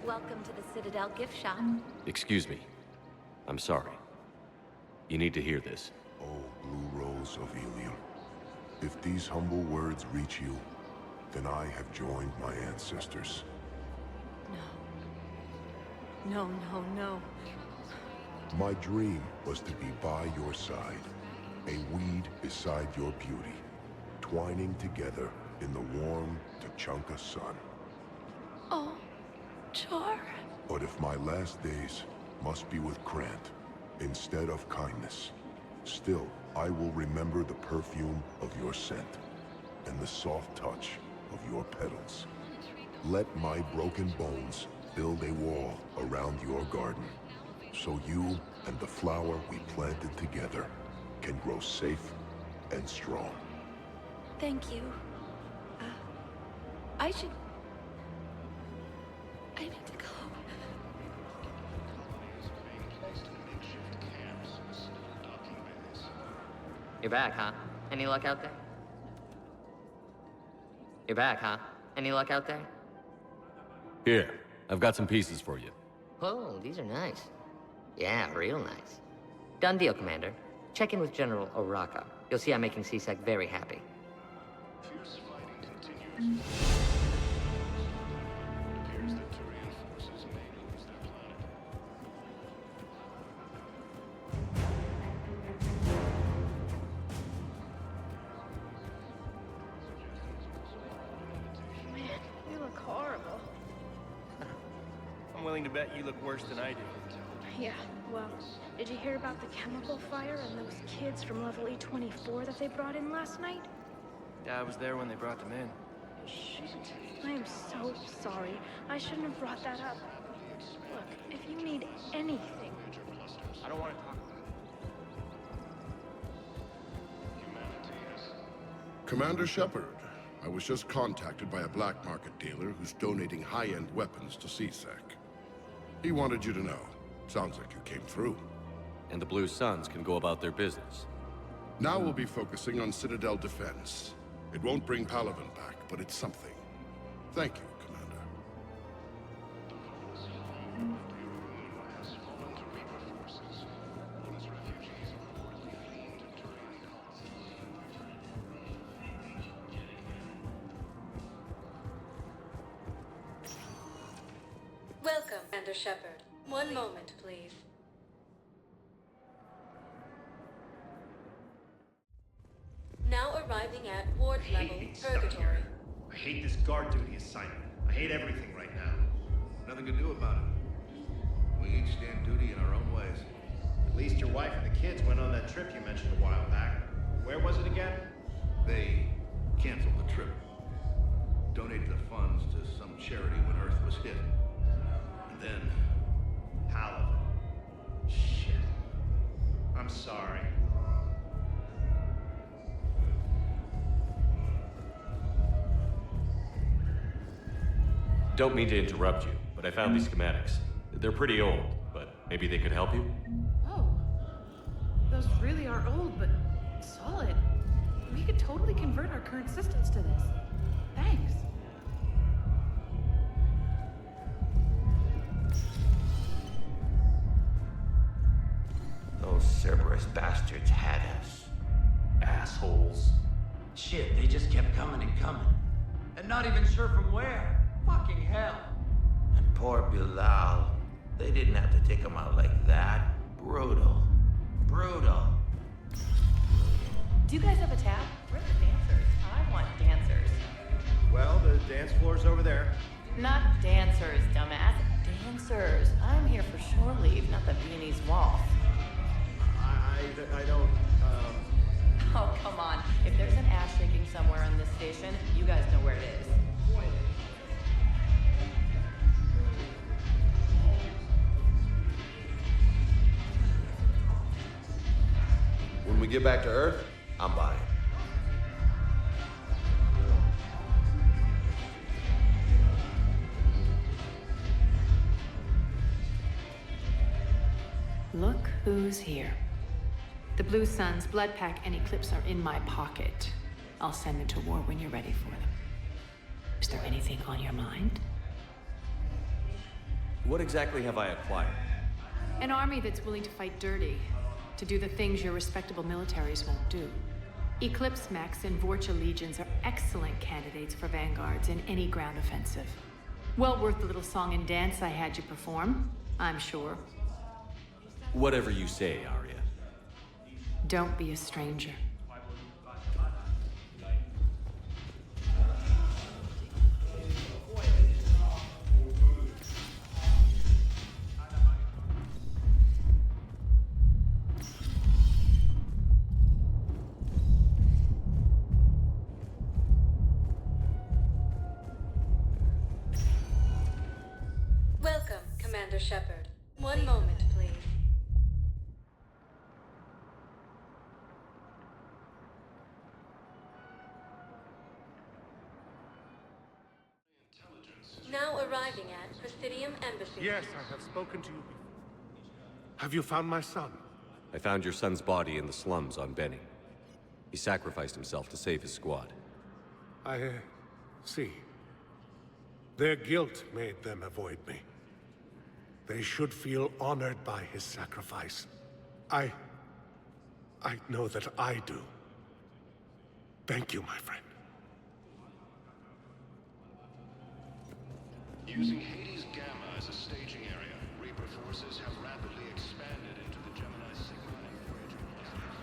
Welcome to the Citadel gift shop. Excuse me. I'm sorry. You need to hear this. Oh, Blue Rose of Ilium. If these humble words reach you, then I have joined my ancestors. No, no, no. My dream was to be by your side, a weed beside your beauty, twining together in the warm Tuchanka sun. Oh, Char. But if my last days must be with Krant instead of kindness, still I will remember the perfume of your scent and the soft touch of your petals. Let my broken bones build a wall around your garden, so you and the flower we planted together can grow safe and strong. Thank you. I need to go. You're back, huh? Any luck out there? You're back, huh? Any luck out there? Here, I've got some pieces for you. Oh, these are nice. Yeah, real nice. Done deal, Commander. Check in with General Oraka. You'll see I'm making C-Sec very happy. Fierce fighting continues. It appears that Turian forces may lose their planet. Man, you look horrible. willing to bet you look worse than I do. Yeah, well, did you hear about the chemical fire and those kids from level E24 that they brought in last night? Yeah, I was there when they brought them in. Shit. I am so sorry. I shouldn't have brought that up. Look, if you need anything... I don't want to talk about it. Commander Shepard, I was just contacted by a black market dealer who's donating high-end weapons to CSEC. He wanted you to know. Sounds like you came through. And the Blue Suns can go about their business. Now we'll be focusing on Citadel defense. It won't bring Palaven back, but it's something. Thank you, Commander. Welcome, Commander Shepard. One moment, please. Now arriving at ward level Purgatory. I hate this guard duty assignment. I hate everything right now. Nothing to do about it. We each stand duty in our own ways. At least your wife and the kids went on that trip you mentioned a while back. Where was it again? They canceled the trip. Donated the funds to some charity when Earth was hit. And then... Palaven. Shit. I'm sorry. Don't mean to interrupt you, but I found these schematics. They're pretty old, but maybe they could help you? Oh. Those really are old, but solid. We could totally convert our current systems to this. Thanks. Those Cerberus bastards had us. Assholes. Shit, they just kept coming and coming. And not even sure from where. Fucking hell. And poor Bilal. They didn't have to take him out like that. Brutal. Brutal. Do you guys have a tab? We're the dancers. I want dancers. Well, the dance floor's over there. Not dancers, dumbass. Dancers. I'm here for shore leave, not the Viennese waltz. I don't, Oh, come on. If there's an ass shaking somewhere on this station, you guys know where it is. When we get back to Earth, I'm buying. Look who's here. The Blue Suns, Blood Pack, and Eclipse are in my pocket. I'll send them to war when you're ready for them. Is there anything on your mind? What exactly have I acquired? An army that's willing to fight dirty, to do the things your respectable militaries won't do. Eclipse Max and Vorcha legions are excellent candidates for vanguards in any ground offensive. Well worth the little song and dance I had you perform, I'm sure. Whatever you say, Arya. Don't be a stranger. Welcome, Commander Shepard. One moment, please. Now arriving at Presidium Embassy. Yes, I have spoken to you before. Have you found my son? I found your son's body in the slums on Benning. He sacrificed himself to save his squad. I see. Their guilt made them avoid me. They should feel honored by his sacrifice. I know that I do. Thank you, my friend. Using Hades Gamma as a staging area, Reaper forces have rapidly expanded into the Gemini Sigma and Voyager clusters.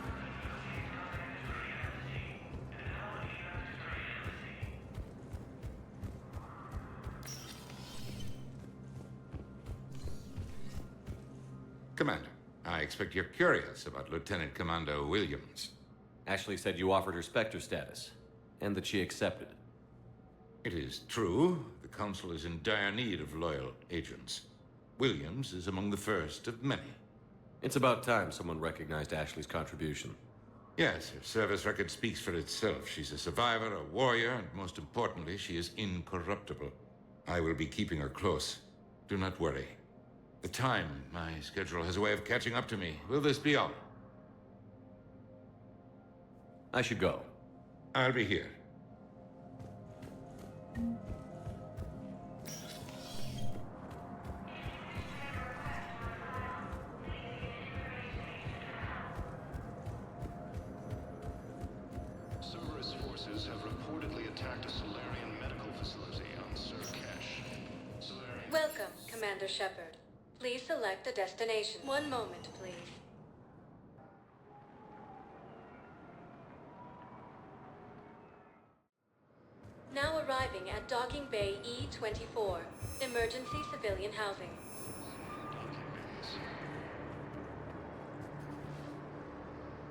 Commander, I expect you're curious about Lieutenant Commando Williams. Ashley said you offered her Spectre status, and that she accepted. It is true. The Council is in dire need of loyal agents. Williams is among the first of many. It's about time someone recognized Ashley's contribution. Yes, her service record speaks for itself. She's a survivor, a warrior, and most importantly, she is incorruptible. I will be keeping her close. Do not worry. The time, my schedule has a way of catching up to me. Will this be all? I should go. I'll be here. Cerberus forces have reportedly attacked a Solarian medical facility on Sir. Welcome, Commander Shepard. Please select a destination. One moment, please. Now arriving at Docking Bay E-24. Emergency civilian housing.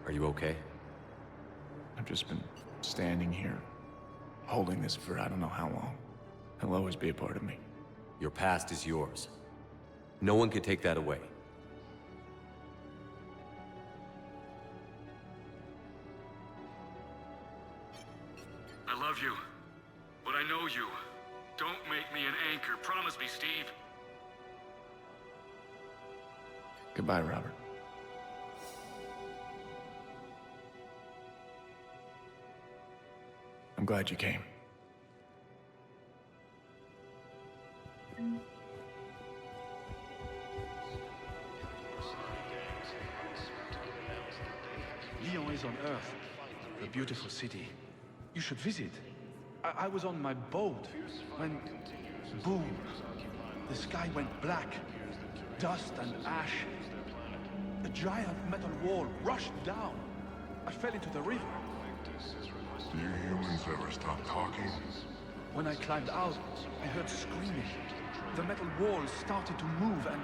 Are you okay? I've just been standing here, holding this for I don't know how long. It'll always be a part of me. Your past is yours. No one can take that away. I love you, but I know you. Don't make me an anchor. Promise me, Steve. Goodbye, Robert. I'm glad you came. Lyon is on Earth, a beautiful city. You should visit. I was on my boat when, boom, the sky went black. Dust and ash. A giant metal wall rushed down. I fell into the river. Do you humans ever stop talking? When I climbed out, I heard screaming. The metal wall started to move and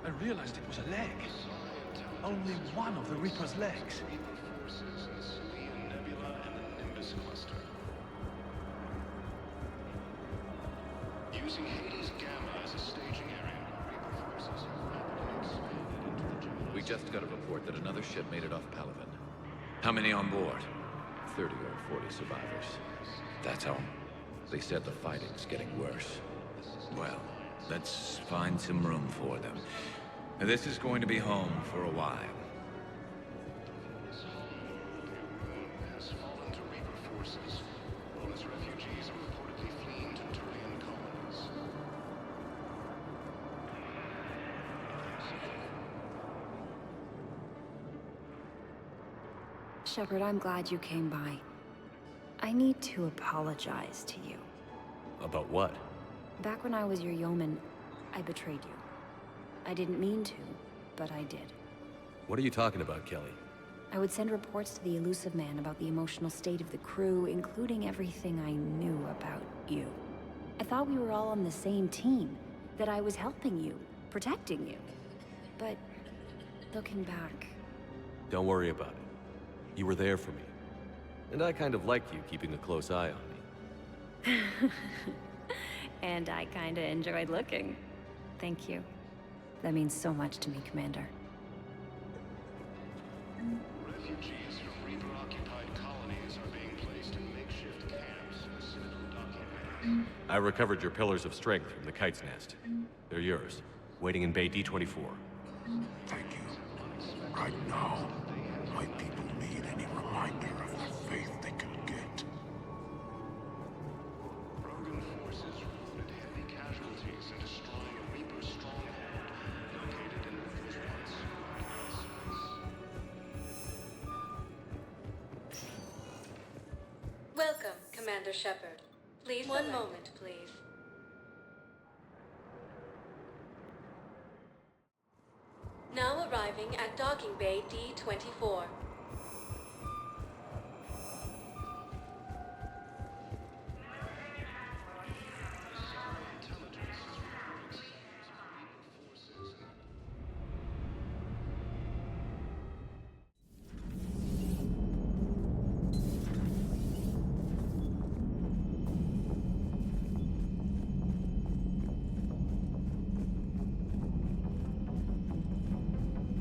I realized it was a leg. Only one of the Reaper's legs. Using Hades Gamma as a staging area, Reaper forces have rapidly expanded into the Gemini. We just got a report that another ship made it off Palaven. How many on board? 30 or 40 survivors. That's all. They said the fighting's getting worse. Well, let's find some room for them. This is going to be home for a while. Has fallen to Reaper forces. Known as refugees are reportedly fleeing to Turian colonies. Shepard, I'm glad you came by. I need to apologize to you. About what? Back when I was your yeoman, I betrayed you. I didn't mean to, but I did. What are you talking about, Kelly? I would send reports to the Elusive Man about the emotional state of the crew, including everything I knew about you. I thought we were all on the same team, that I was helping you, protecting you. But, looking back... Don't worry about it. You were there for me. And I kind of liked you keeping a close eye on me. And I kinda enjoyed looking. Thank you. That means so much to me, Commander. Refugees from Reaper-occupied colonies are being placed in makeshift camps in the Citadel docking bays. I recovered your pillars of strength from the kite's nest. They're yours, waiting in Bay D-24. Thank you. Right now, my people need any reminder of the faith they can get. Krogan forces reported heavy casualties in destroying a Reaper stronghold located in what was once space. Welcome, Commander Shepard. Please, one moment, please. Now arriving at Docking Bay D-24.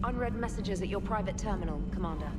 unread messages at your private terminal, Commander.